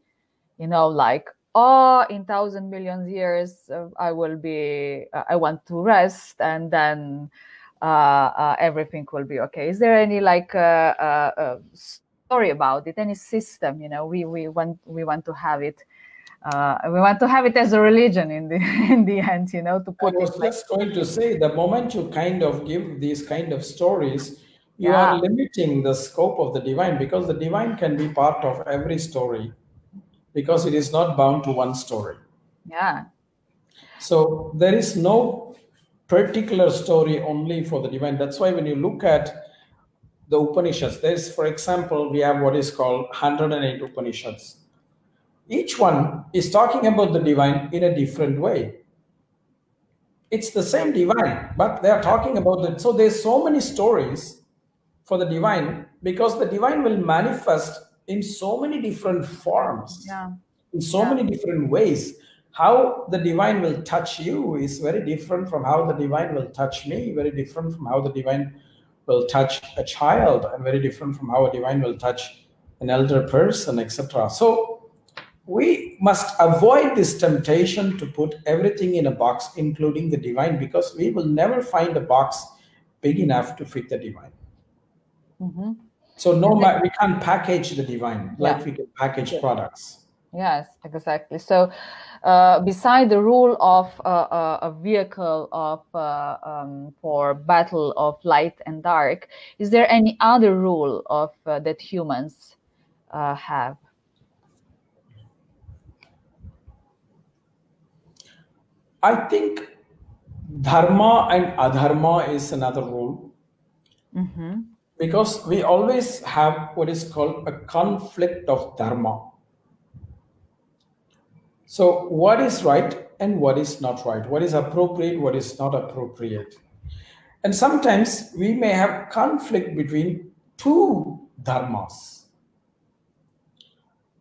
[SPEAKER 1] Like, in 1,000 million years, I will be. I want to rest, and then everything will be okay. Is there any story about it? Any system? We want to have it. We want to have it as a religion in the in the end. To
[SPEAKER 2] I
[SPEAKER 1] put it
[SPEAKER 2] was
[SPEAKER 1] like,
[SPEAKER 2] just going to say the moment you kind of give these kind of stories, you are
[SPEAKER 1] yeah,
[SPEAKER 2] limiting the scope of the divine because the divine can be part of every story because it is not bound to one story.
[SPEAKER 1] yeah.
[SPEAKER 2] So there is no particular story only for the divine. That's why when you look at the Upanishads, there's, for example, we have what is called 108 Upanishads. Each one is talking about the divine in a different way. It's the same divine, but they are talking about it. So there's so many stories for the divine because the divine will manifest in so many different forms,
[SPEAKER 1] Yeah,
[SPEAKER 2] in so
[SPEAKER 1] yeah.
[SPEAKER 2] many different ways. How the divine will touch you is very different from how the divine will touch me, very different from how the divine will touch a child, and very different from how a divine will touch an elder person, etc. So we must avoid this temptation to put everything in a box, including the divine, because we will never find a box big enough to fit the divine.
[SPEAKER 1] Mm-hmm.
[SPEAKER 2] So
[SPEAKER 1] And then,
[SPEAKER 2] we can't package the divine
[SPEAKER 1] yeah.
[SPEAKER 2] like we can package
[SPEAKER 1] Yes,
[SPEAKER 2] products.
[SPEAKER 1] yes, exactly. So, beside the rule of a vehicle of for battle of light and dark, is there any other rule of that humans have?
[SPEAKER 2] I think dharma and adharma is another rule
[SPEAKER 1] Mm-hmm.
[SPEAKER 2] because we always have what is called a conflict of dharma. So, what is right and what is not right? What is appropriate, what is not appropriate? And sometimes we may have conflict between two dharmas.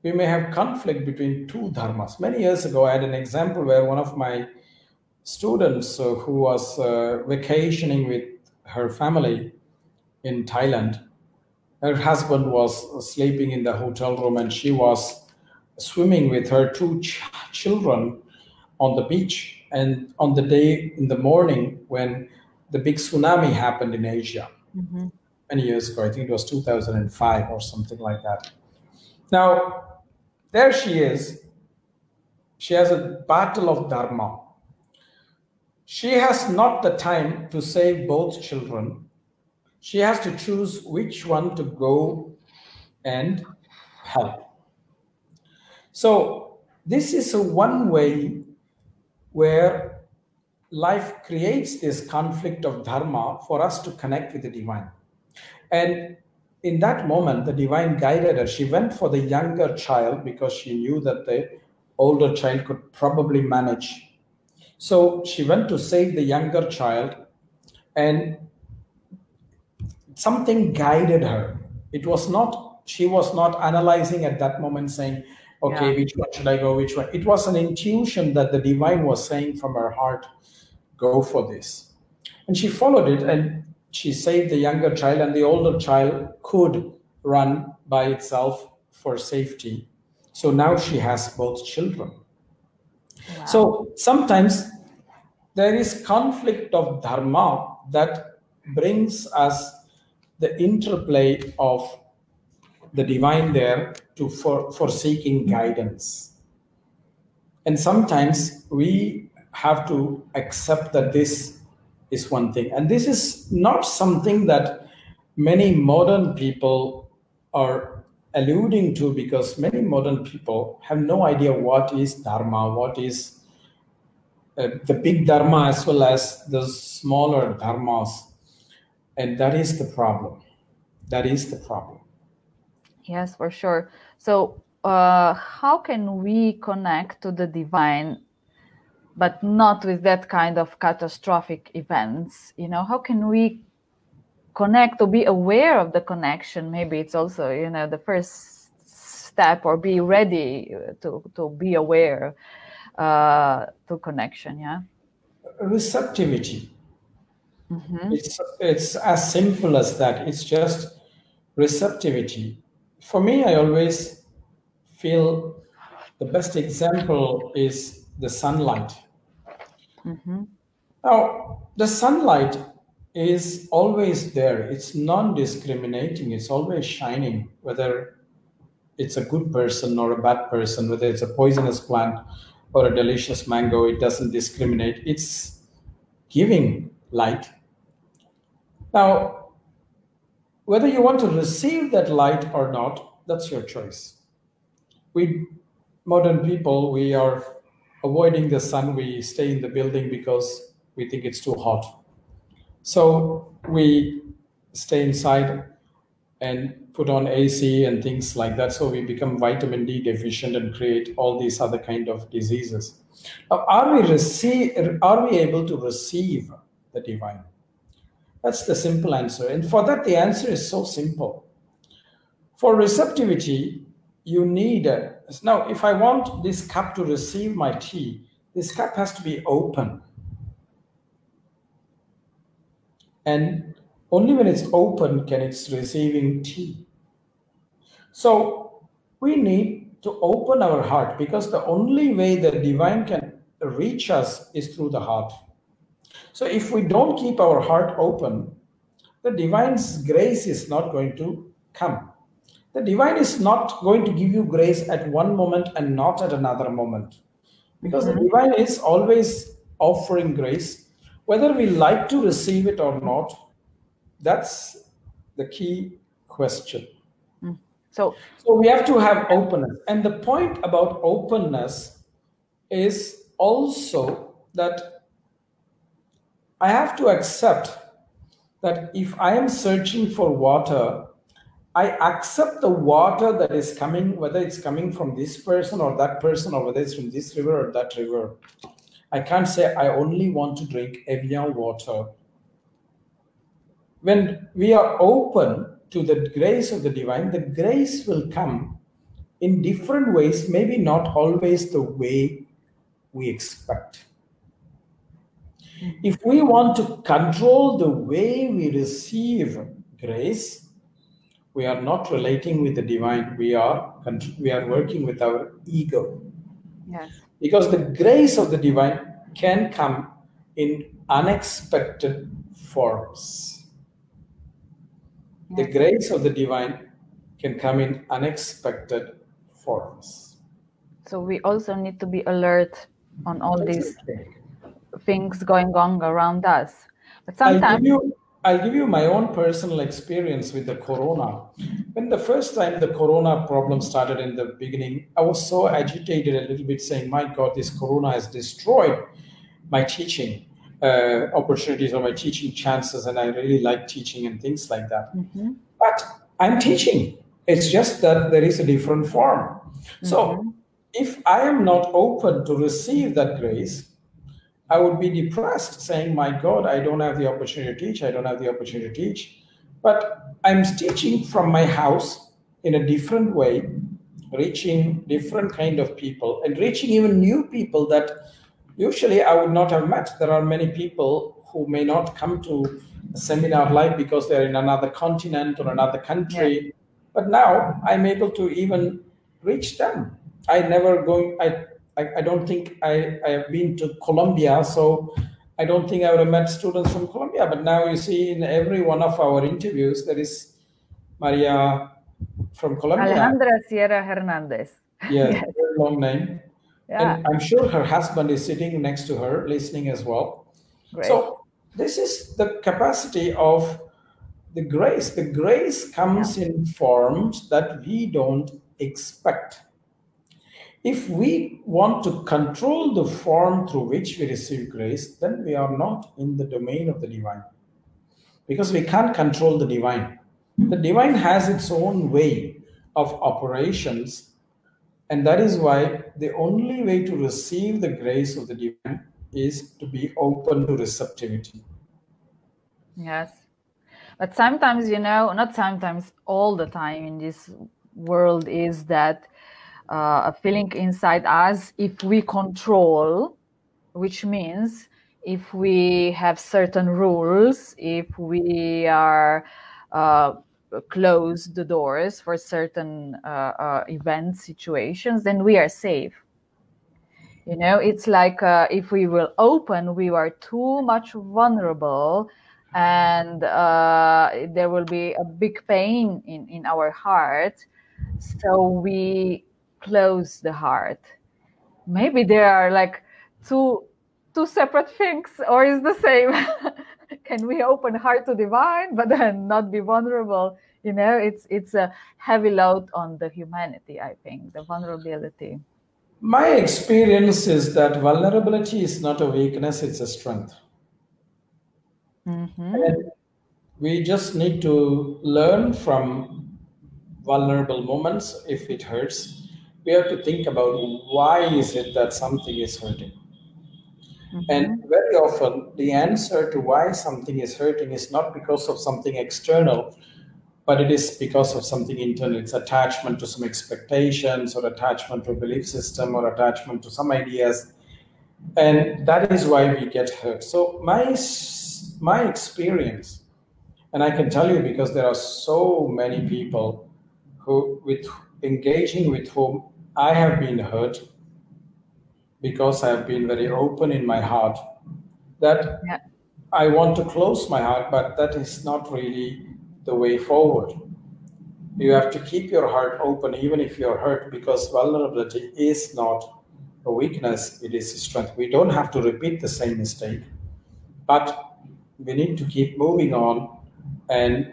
[SPEAKER 2] We may have conflict between two dharmas. Many years ago, I had an example where one of my students who was vacationing with her family in Thailand, her husband was sleeping in the hotel room and she was swimming with her two children on the beach. And on the day in the morning when the big tsunami happened in Asia,
[SPEAKER 1] Mm-hmm.
[SPEAKER 2] many years ago. I think it was 2005 or something like that. Now, there she is. She has a battle of Dharma. She has not the time to save both children. She has to choose which one to go and help. So, this is a one way where life creates this conflict of dharma for us to connect with the divine. And in that moment, the divine guided her. She went for the younger child because she knew that the older child could probably manage. So she went to save the younger child, and something guided her. It was not, she was not analyzing at that moment saying, okay,
[SPEAKER 1] Yeah.
[SPEAKER 2] which one should I go, which one? It was an intuition that the divine was saying from her heart, go for this. And she followed it, and she saved the younger child, and the older child could run by itself for safety. So now she has both children.
[SPEAKER 1] Wow.
[SPEAKER 2] So sometimes there is conflict of dharma that brings us the interplay of the divine there for seeking guidance. And sometimes we have to accept that this is one thing. And this is not something that many modern people are alluding to, because many modern people have no idea what is dharma, what is the big dharma as well as the smaller dharmas. And that is the problem. That is the problem.
[SPEAKER 1] Yes, for sure. So how can we connect to the divine, but not with that kind of catastrophic events? You know, how can we connect or be aware of the connection? Maybe it's also, you know, the first step, or be ready to be aware to connection. Yeah.
[SPEAKER 2] Receptivity. It's as simple as that. It's just receptivity. For me, I always feel the best example is the sunlight. Now, the sunlight is always there. It's non-discriminating. It's always shining, whether it's a good person or a bad person, whether it's a poisonous plant or a delicious mango. It doesn't discriminate. It's giving light. Now, whether you want to receive that light or not, that's your choice. We modern people, we are avoiding the sun. We stay in the building because we think it's too hot. So we stay inside and put on AC and things like that. So we become vitamin D deficient and create all these other kind of diseases. Now, are we able to receive the divine? That's the simple answer. And for that, the answer is so simple. For receptivity, you need now, if I want this cup to receive my tea, this cup has to be open. And only when it's open can it's receiving tea. So we need to open our heart, because the only way the divine can reach us is through the heart. So if we don't keep our heart open, the divine's grace is not going to come. The divine is not going to give you grace at one moment and not at another moment, because the divine is always offering grace, whether we like to receive it or not. That's the key question.
[SPEAKER 1] So
[SPEAKER 2] we have to have openness. And the point about openness is also that I have to accept that if I am searching for water, I accept the water that is coming, whether it's coming from this person or that person, or whether it's from this river or that river. I can't say I only want to drink Evian water. When we are open to the grace of the divine, the grace will come in different ways, maybe not always the way we expect. If we want to control the way we receive grace, we are not relating with the divine. We are working with our ego.
[SPEAKER 1] yes.
[SPEAKER 2] Because the grace of the divine can come in unexpected forms. The grace of the divine can come in unexpected forms.
[SPEAKER 1] So we also need to be alert on all these things going on around us. But sometimes
[SPEAKER 2] I'll give you my own personal experience with the corona. When the first time the corona problem started in the beginning, I was so agitated a little bit, saying, my God, this corona has destroyed my teaching. opportunities or my teaching chances, and I really like teaching and things like that.
[SPEAKER 1] Mm-hmm.
[SPEAKER 2] But I'm teaching. It's just that there is a different form. So if I am not open to receive that grace, I would be depressed saying, my God, I don't have the opportunity to teach. I don't have the opportunity to teach. But I'm teaching from my house in a different way, reaching different kind of people and reaching even new people that usually I would not have met. There are many people who may not come to a seminar live because they're in another continent or another
[SPEAKER 1] Yeah.
[SPEAKER 2] country. But now I'm able to even reach them. I don't think I have been to Colombia, so I don't think I would have met students from Colombia. But now you see in every one of our interviews, there is Maria from Colombia.
[SPEAKER 1] Alejandra Sierra Hernandez.
[SPEAKER 2] Yes,
[SPEAKER 1] Yes.
[SPEAKER 2] very long name.
[SPEAKER 1] Yeah.
[SPEAKER 2] And I'm sure her husband is sitting next to her, listening as well.
[SPEAKER 1] Great.
[SPEAKER 2] So this is the capacity of the grace. The grace
[SPEAKER 1] Yeah.
[SPEAKER 2] comes in forms that we don't expect. If we want to control the form through which we receive grace, then we are not in the domain of the divine because we can't control the divine. The divine has its own way of operations, and that is why the only way to receive the grace of the divine is to be open to receptivity.
[SPEAKER 1] Yes. But sometimes, not sometimes, all the time in this world is that a feeling inside us, if we control, which means if we have certain rules, if we are close the doors for certain event situations, then we are safe. It's like if we will open, we are too much vulnerable, and there will be a big pain in our heart. So we close the heart. Maybe there are like two separate things, or is the same. Can we open heart to divine but then not be vulnerable? It's a heavy load on the humanity, I think, the vulnerability.
[SPEAKER 2] My experience is that vulnerability is not a weakness, it's a strength.
[SPEAKER 1] Mm-hmm.
[SPEAKER 2] And we just need to learn from vulnerable moments. If it hurts, we have to think about why is it that something is hurting. And
[SPEAKER 1] Mm-hmm.
[SPEAKER 2] very often, the answer to why something is hurting is not because of something external, but it is because of something internal. It's attachment to some expectations, or attachment to a belief system, or attachment to some ideas, and that is why we get hurt. So my experience, and I can tell you because there are so many people who with engaging with whom I have been hurt because I have been very open in my heart, that
[SPEAKER 1] Yeah.
[SPEAKER 2] I want to close my heart, but that is not really the way forward. You have to keep your heart open even if you're hurt, because vulnerability is not a weakness, it is a strength. We don't have to repeat the same mistake, but we need to keep moving on, and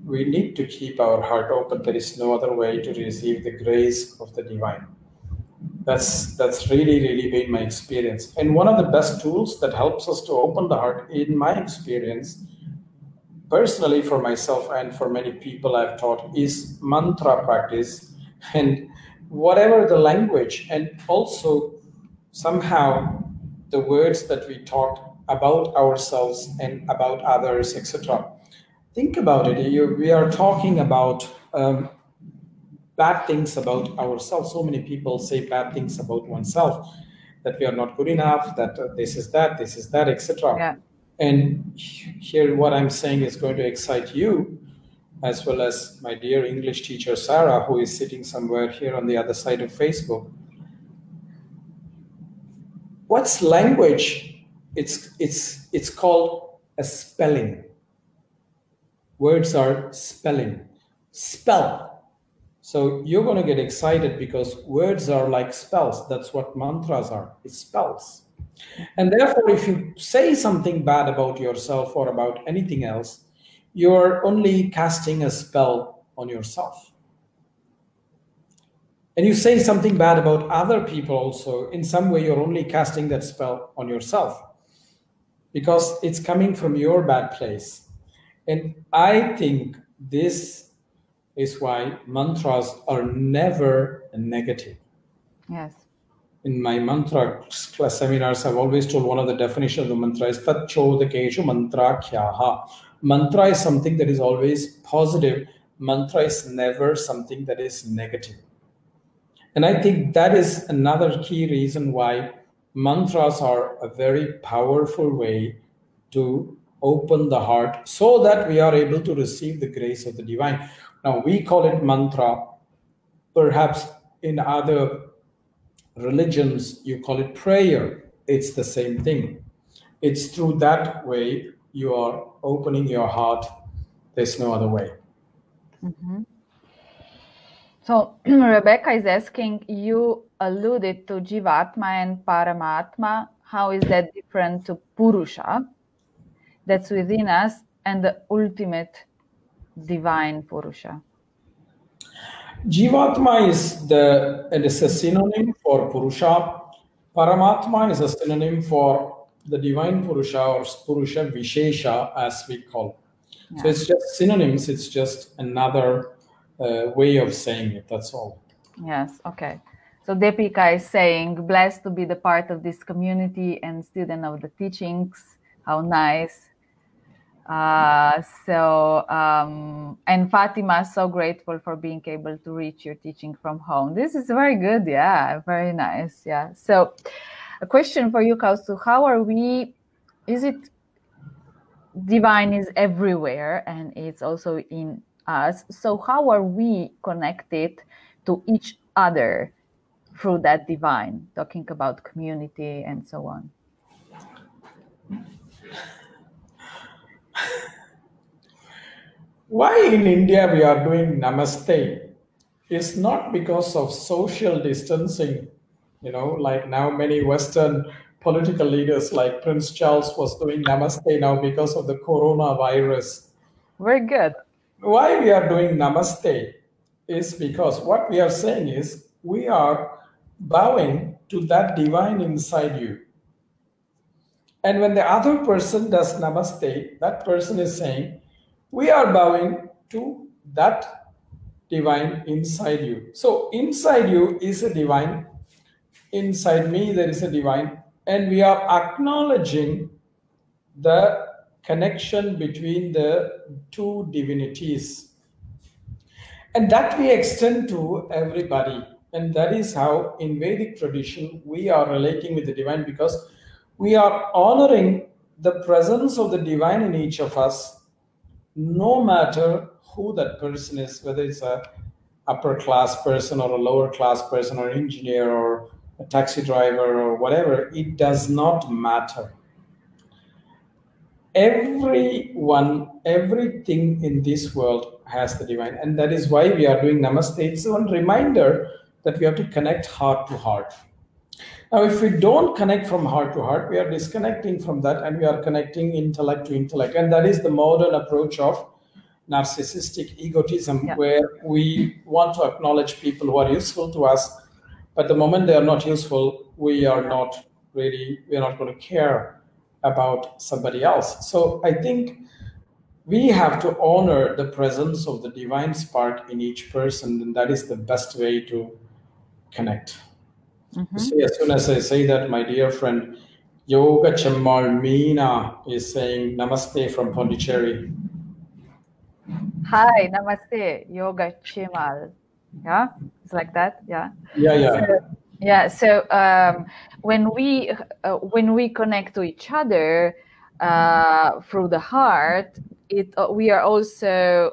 [SPEAKER 2] we need to keep our heart open. There is no other way to receive the grace of the divine. That's really been my experience. And one of the best tools that helps us to open the heart, in my experience, personally for myself and for many people I've taught, is mantra practice, and whatever the language, and also somehow the words that we talk about ourselves and about others, etc. Think about it. We are talking about bad things about ourselves. So many people say bad things about oneself, that we are not good enough, that this is that, etc.
[SPEAKER 1] Yeah.
[SPEAKER 2] And here, what I'm saying is going to excite you, as well as my dear English teacher Sarah, who is sitting somewhere here on the other side of Facebook. What's language? It's called a spelling. Words are spelling. Spell. So you're going to get excited because words are like spells. That's what mantras are. It's spells. And therefore, if you say something bad about yourself or about anything else, you're only casting a spell on yourself. And you say something bad about other people also, in some way, you're only casting that spell on yourself. because it's coming from your bad place. And I think this is why mantras are never negative.
[SPEAKER 1] Yes.
[SPEAKER 2] In my mantra class seminars, I've always told one of the definitions of the mantra is tat chodakeshu mantra kyaha. Mantra is something that is always positive. Mantra is never something that is negative. And I think that is another key reason why mantras are a very powerful way to open the heart so that we are able to receive the grace of the divine. Now, we call it mantra. Perhaps in other religions, you call it prayer. It's the same thing. It's through that way you are opening your heart. There's no other way.
[SPEAKER 1] Mm-hmm. So Rebecca is asking, you alluded to Jivatma and Paramatma. How is that different to Purusha that's within us and the ultimate divine Purusha?
[SPEAKER 2] Jivatma is a synonym for Purusha. Paramatma is a synonym for the divine Purusha or Purusha Vishesha, as we call. So
[SPEAKER 1] Yes.
[SPEAKER 2] it's just synonyms. It's just another way of saying it. That's all.
[SPEAKER 1] Yes. Okay. So Deepika is saying, blessed to be the part of this community and student of the teachings. How nice. And Fatima, so grateful for being able to reach your teaching from home. This is very good. Yeah, very nice. Yeah. So a question for you, Kausthub. How are we, is it divine is everywhere and it's also in us. So how are we connected to each other through that divine, talking about community and so on?
[SPEAKER 2] Why in India we are doing Namaste is not because of social distancing. Like now many Western political leaders like Prince Charles was doing Namaste now because of the coronavirus.
[SPEAKER 1] Very good.
[SPEAKER 2] Why we are doing Namaste is because what we are saying is we are bowing to that divine inside you. And when the other person does Namaste, that person is saying, we are bowing to that divine inside you. So inside you is a divine, inside me there is a divine, and we are acknowledging the connection between the two divinities. And that we extend to everybody. And that is how in Vedic tradition we are relating with the divine, because we are honoring the presence of the divine in each of us, no matter who that person is, whether it's a upper class person or a lower class person or engineer or a taxi driver or whatever. It does not matter. Everyone, everything in this world has the divine, and that is why we are doing Namaste. It's one reminder that we have to connect heart to heart. Now, if we don't connect from heart to heart, we are disconnecting from that and we are connecting intellect to intellect. And that is the modern approach of narcissistic egotism,
[SPEAKER 1] Yeah.
[SPEAKER 2] where we want to acknowledge people who are useful to us, but the moment they are not useful, we are not going to care about somebody else. So I think we have to honor the presence of the divine spark in each person, and that is the best way to connect. You
[SPEAKER 1] Mm-hmm.
[SPEAKER 2] see, as soon as I say that, my dear friend Yoga Chemmal Meena is saying Namaste from Pondicherry.
[SPEAKER 1] Hi, Namaste, Yoga Chimal. Yeah, it's like that. Yeah.
[SPEAKER 2] Yeah,
[SPEAKER 1] So,
[SPEAKER 2] yeah.
[SPEAKER 1] yeah. So when we connect to each other through the heart, we are also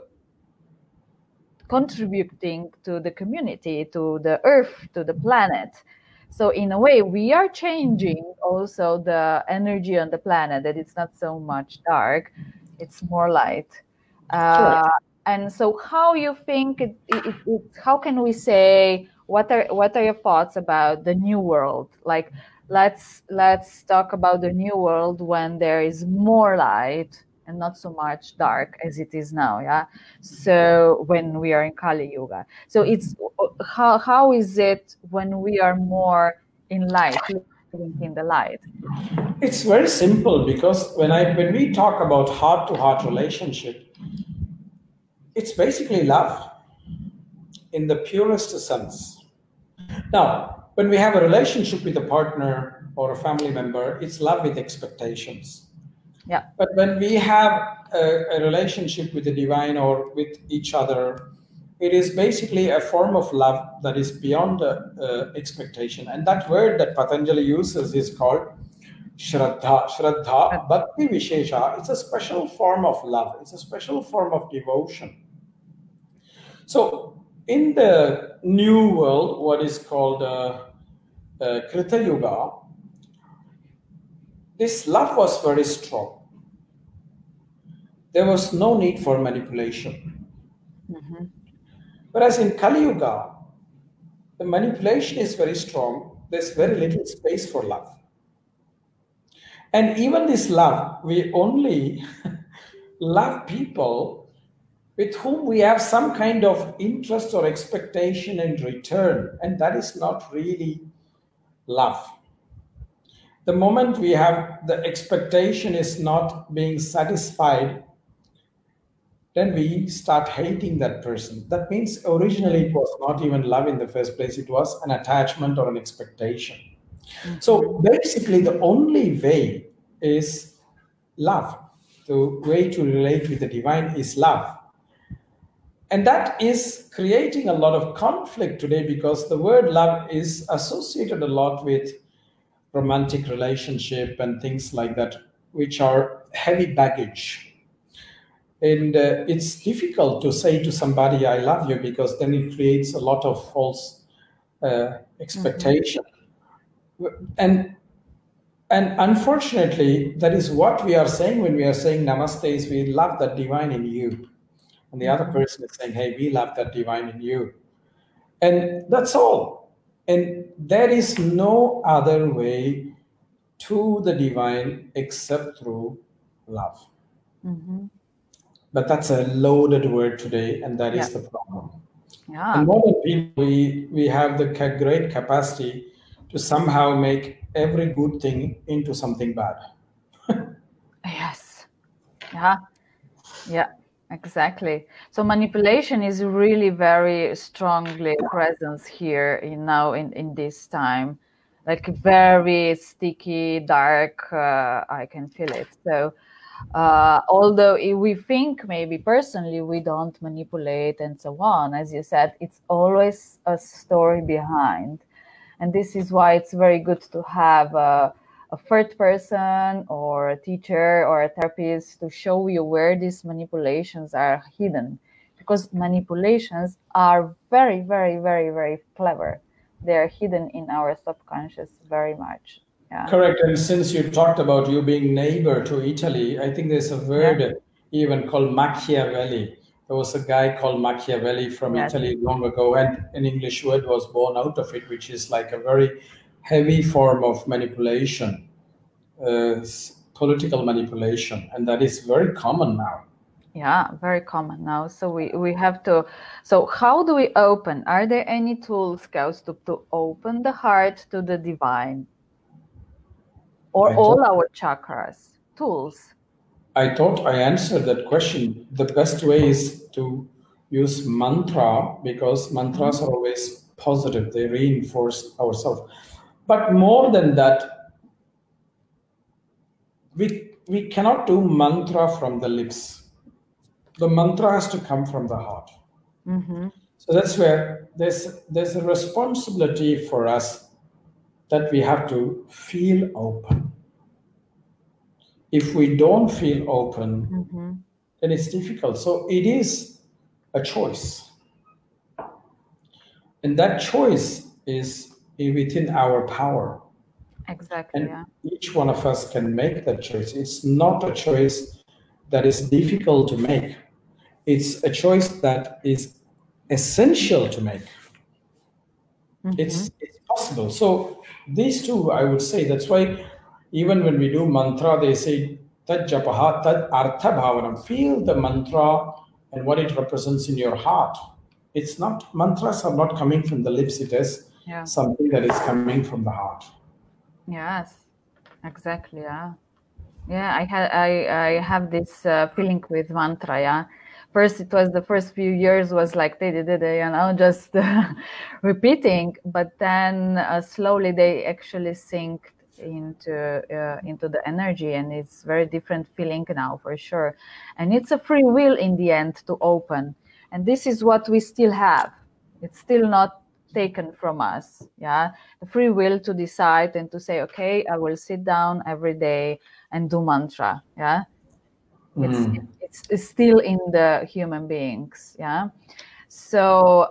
[SPEAKER 1] contributing to the community, to the earth, to the planet. So in a way, we are changing also the energy on the planet, that it's not so much dark, it's more light.
[SPEAKER 2] Correct.
[SPEAKER 1] And so how you think how can we say, what are your thoughts about the new world? Like, let's talk about the new world when there is more light and not so much dark as it is now. Yeah. So when we are in Kali Yuga, so it's how is it when we are more in light? blinking the light?
[SPEAKER 2] It's very simple, because when we talk about heart-to-heart relationship, it's basically love in the purest sense. Now, when we have a relationship with a partner or a family member, it's love with expectations.
[SPEAKER 1] Yeah.
[SPEAKER 2] But when we have a relationship with the divine or with each other, it is basically a form of love that is beyond expectation. And that word that Patanjali uses is called Shraddha. Shraddha, Bhakti Vishesha. It's a special form of love. It's a special form of devotion. So in the new world, what is called Krita Yuga, this love was very strong. There was no need for manipulation.
[SPEAKER 1] Mm-hmm.
[SPEAKER 2] Whereas in Kali Yuga, the manipulation is very strong. There's very little space for love. And even this love, we only love people with whom we have some kind of interest or expectation in return. And that is not really love. The moment we have the expectation is not being satisfied, then we start hating that person. That means originally it was not even love in the first place, it was an attachment or an expectation.
[SPEAKER 1] Mm-hmm.
[SPEAKER 2] So basically, the only way is love. The way to relate with the divine is love. And that is creating a lot of conflict today, because the word love is associated a lot with romantic relationship and things like that, which are heavy baggage. And it's difficult to say to somebody, I love you, because then it creates a lot of false expectation. Mm-hmm. And unfortunately, that is what we are saying when we are saying Namaste, is we love that divine in you. And the other person is saying, hey, we love that divine in you. And that's all. And there is no other way to the divine except through love.
[SPEAKER 1] Mm-hmm.
[SPEAKER 2] But that's a loaded word today, and that is the problem.
[SPEAKER 1] Yeah.
[SPEAKER 2] And modern people, we have the great capacity to somehow make every good thing into something bad.
[SPEAKER 1] Yes. Yeah. Yeah. Exactly. So manipulation is really very strongly present here in this time, like very sticky, dark. I can feel it. So although we think maybe personally we don't manipulate and so on, as you said, it's always a story behind. And this is why it's very good to have a third person or a teacher or a therapist to show you where these manipulations are hidden. Because manipulations are very, very, very, very clever. They are hidden in our subconscious very much. Yeah.
[SPEAKER 2] Correct. And since you talked about you being neighbor to Italy, I think there's a word even called Machiavelli. There was a guy called Machiavelli from Italy long ago, and an English word was born out of it, which is like a very heavy form of manipulation, political manipulation, and that is very common now.
[SPEAKER 1] Yeah, very common now. So we have to. So how do we open? Are there any tools, Kausthub, to open the heart to the divine, or all our chakras? Tools.
[SPEAKER 2] I thought I answered that question. The best way is to use mantra, because mantras are always positive. They reinforce ourselves. But more than that, we cannot do mantra from the lips. The mantra has to come from the heart.
[SPEAKER 1] Mm-hmm.
[SPEAKER 2] So that's where there's a responsibility for us that we have to feel open. If we don't feel open, then it's difficult. So it is a choice. And that choice is within our power.
[SPEAKER 1] Exactly.
[SPEAKER 2] And each one of us can make that choice. It's not a choice that is difficult to make. It's a choice that is essential to make. It's possible. So these two, I would say, that's why even when we do mantra, they say tat japaha tat artha bhavanam. Feel the mantra and what it represents in your heart. It's not, mantras are not coming from the lips, it is something that is coming from the heart.
[SPEAKER 1] Yes, exactly. Yeah. Yeah, I have this feeling with mantra. Yeah, first it was the first few years was like just repeating, but then slowly they actually synced into the energy, and it's very different feeling now for sure. And it's a free will in the end to open, and this is what we still have. It's still not taken from us. Yeah, the free will to decide and to say, okay, I will sit down every day and do mantra. Yeah, it's
[SPEAKER 2] Mm.
[SPEAKER 1] it's still in the human beings. Yeah, so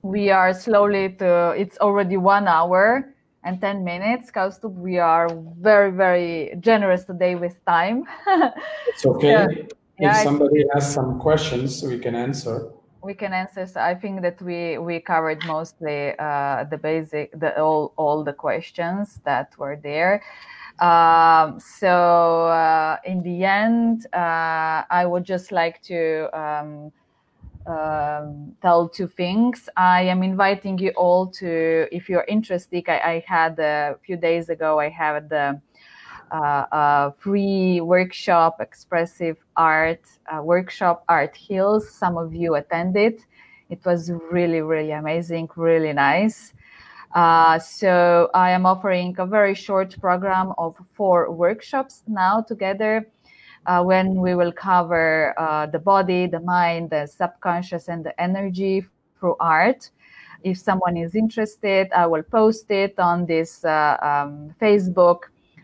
[SPEAKER 1] we are slowly to. It's already 1 hour and 10 minutes. Kaustubh, we are very very generous today with time.
[SPEAKER 2] It's
[SPEAKER 1] So,
[SPEAKER 2] okay. If
[SPEAKER 1] yeah,
[SPEAKER 2] somebody has some questions, we can answer.
[SPEAKER 1] we can answer. So I think that we covered mostly the basic, the all the questions that were there. So in the end, I would just like to tell two things. I am inviting you all to, if you're interested. I had a few days ago. I had the free workshop, expressive art workshop, Art Heals. Some of you attended. It was really, really amazing, really nice. So I am offering a very short program of 4 workshops now together, when we will cover the body, the mind, the subconscious, and the energy through art. If someone is interested, I will post it on this Facebook.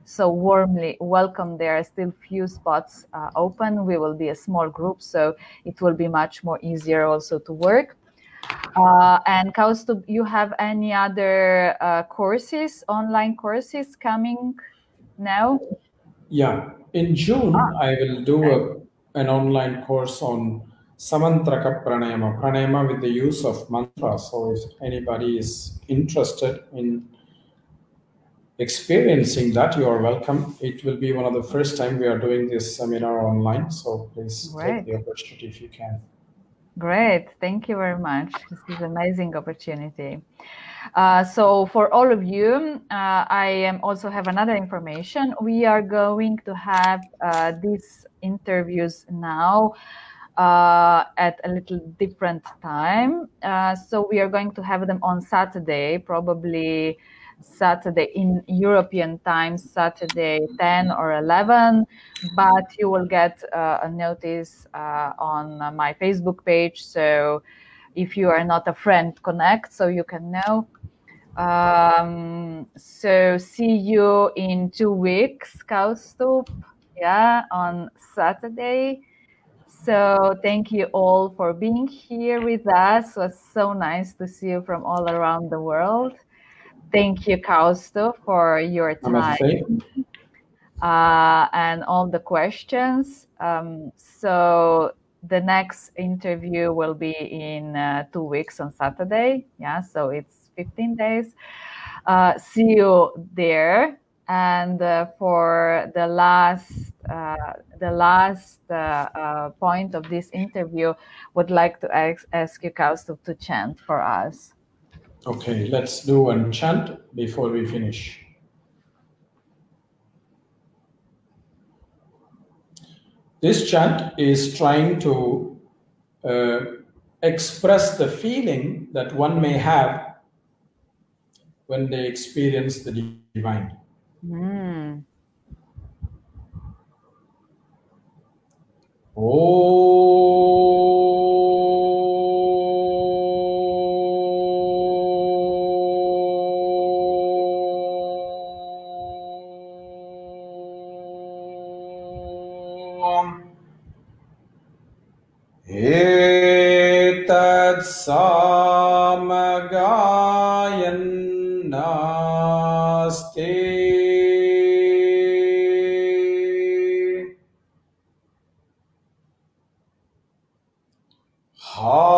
[SPEAKER 1] So warmly welcome. There are still few spots open. We will be a small group, so it will be much more easier also to work. And Kaustubh, you have any other courses, online courses coming now?
[SPEAKER 2] Yeah, in June, I will do an online course on Samantraka Pranayama, pranayama with the use of mantra. So, if anybody is interested in experiencing that, you are welcome. It will be one of the first time we are doing this seminar online. So, please take
[SPEAKER 1] Great.
[SPEAKER 2] the opportunity if you can.
[SPEAKER 1] Great. Thank you very much. This is an amazing opportunity. So for all of you, I am also have another information. We are going to have these interviews now at a little different time. So we are going to have them on Saturday, probably Saturday in European time, Saturday 10 or 11. But you will get a notice on my Facebook page. So if you are not a friend, connect so you can know. So see you in 2 weeks, Kaustubh, yeah, on Saturday. So thank you all for being here with us. It was so nice to see you from all around the world. Thank you, Kaustubh, for your time
[SPEAKER 2] Namaste.
[SPEAKER 1] and all the questions. So the next interview will be in 2 weeks on Saturday. Yeah, so it's 15 days. See you there. And for the last point of this interview, would like to ask you, Kaustubh, to chant for us.
[SPEAKER 2] Okay, let's do a chant before we finish. This chant is trying to uh, express the feeling that one may have when they experience the divine.
[SPEAKER 1] Mm.
[SPEAKER 2] Om. Etat samagayan naste ha.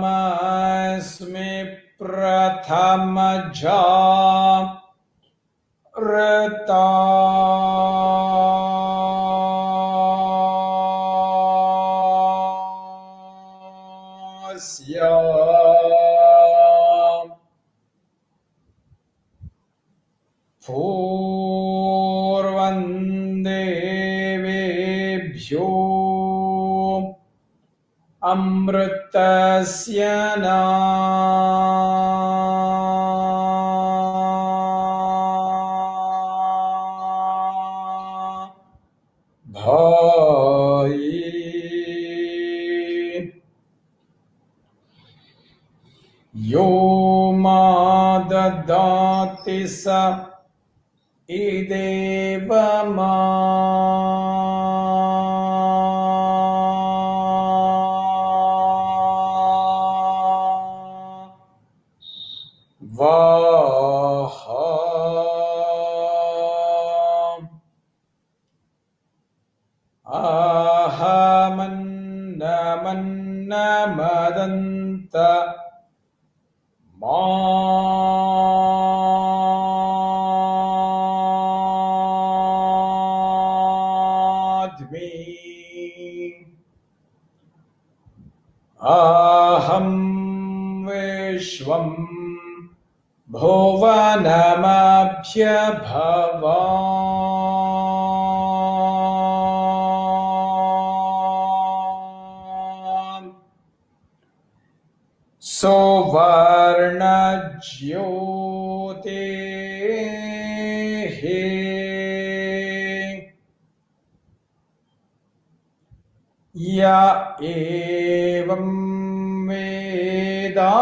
[SPEAKER 2] Ahamasmi prathamaja rita Purvandevebhyo Amritasya bhayi yo madadati sa idevama Vaham Ahamannamannamadanta Madmi Aham Vishwam Bhuvanamabhya Bhavam Suvarna Jyotihi Ya evam Veda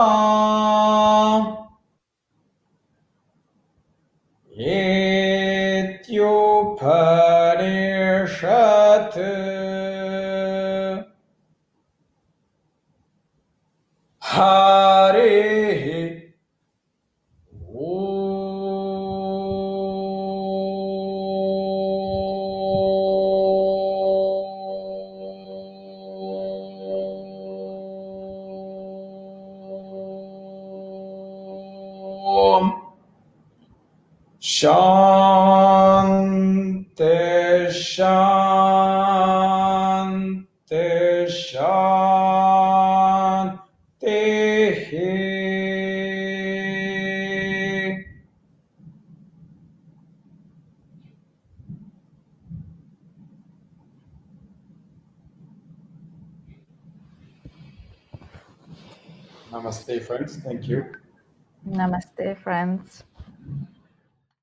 [SPEAKER 2] Etyupanishat Hare Om Shanti Shanti Shanti Namaste friends, thank you.
[SPEAKER 1] Namaste, friends.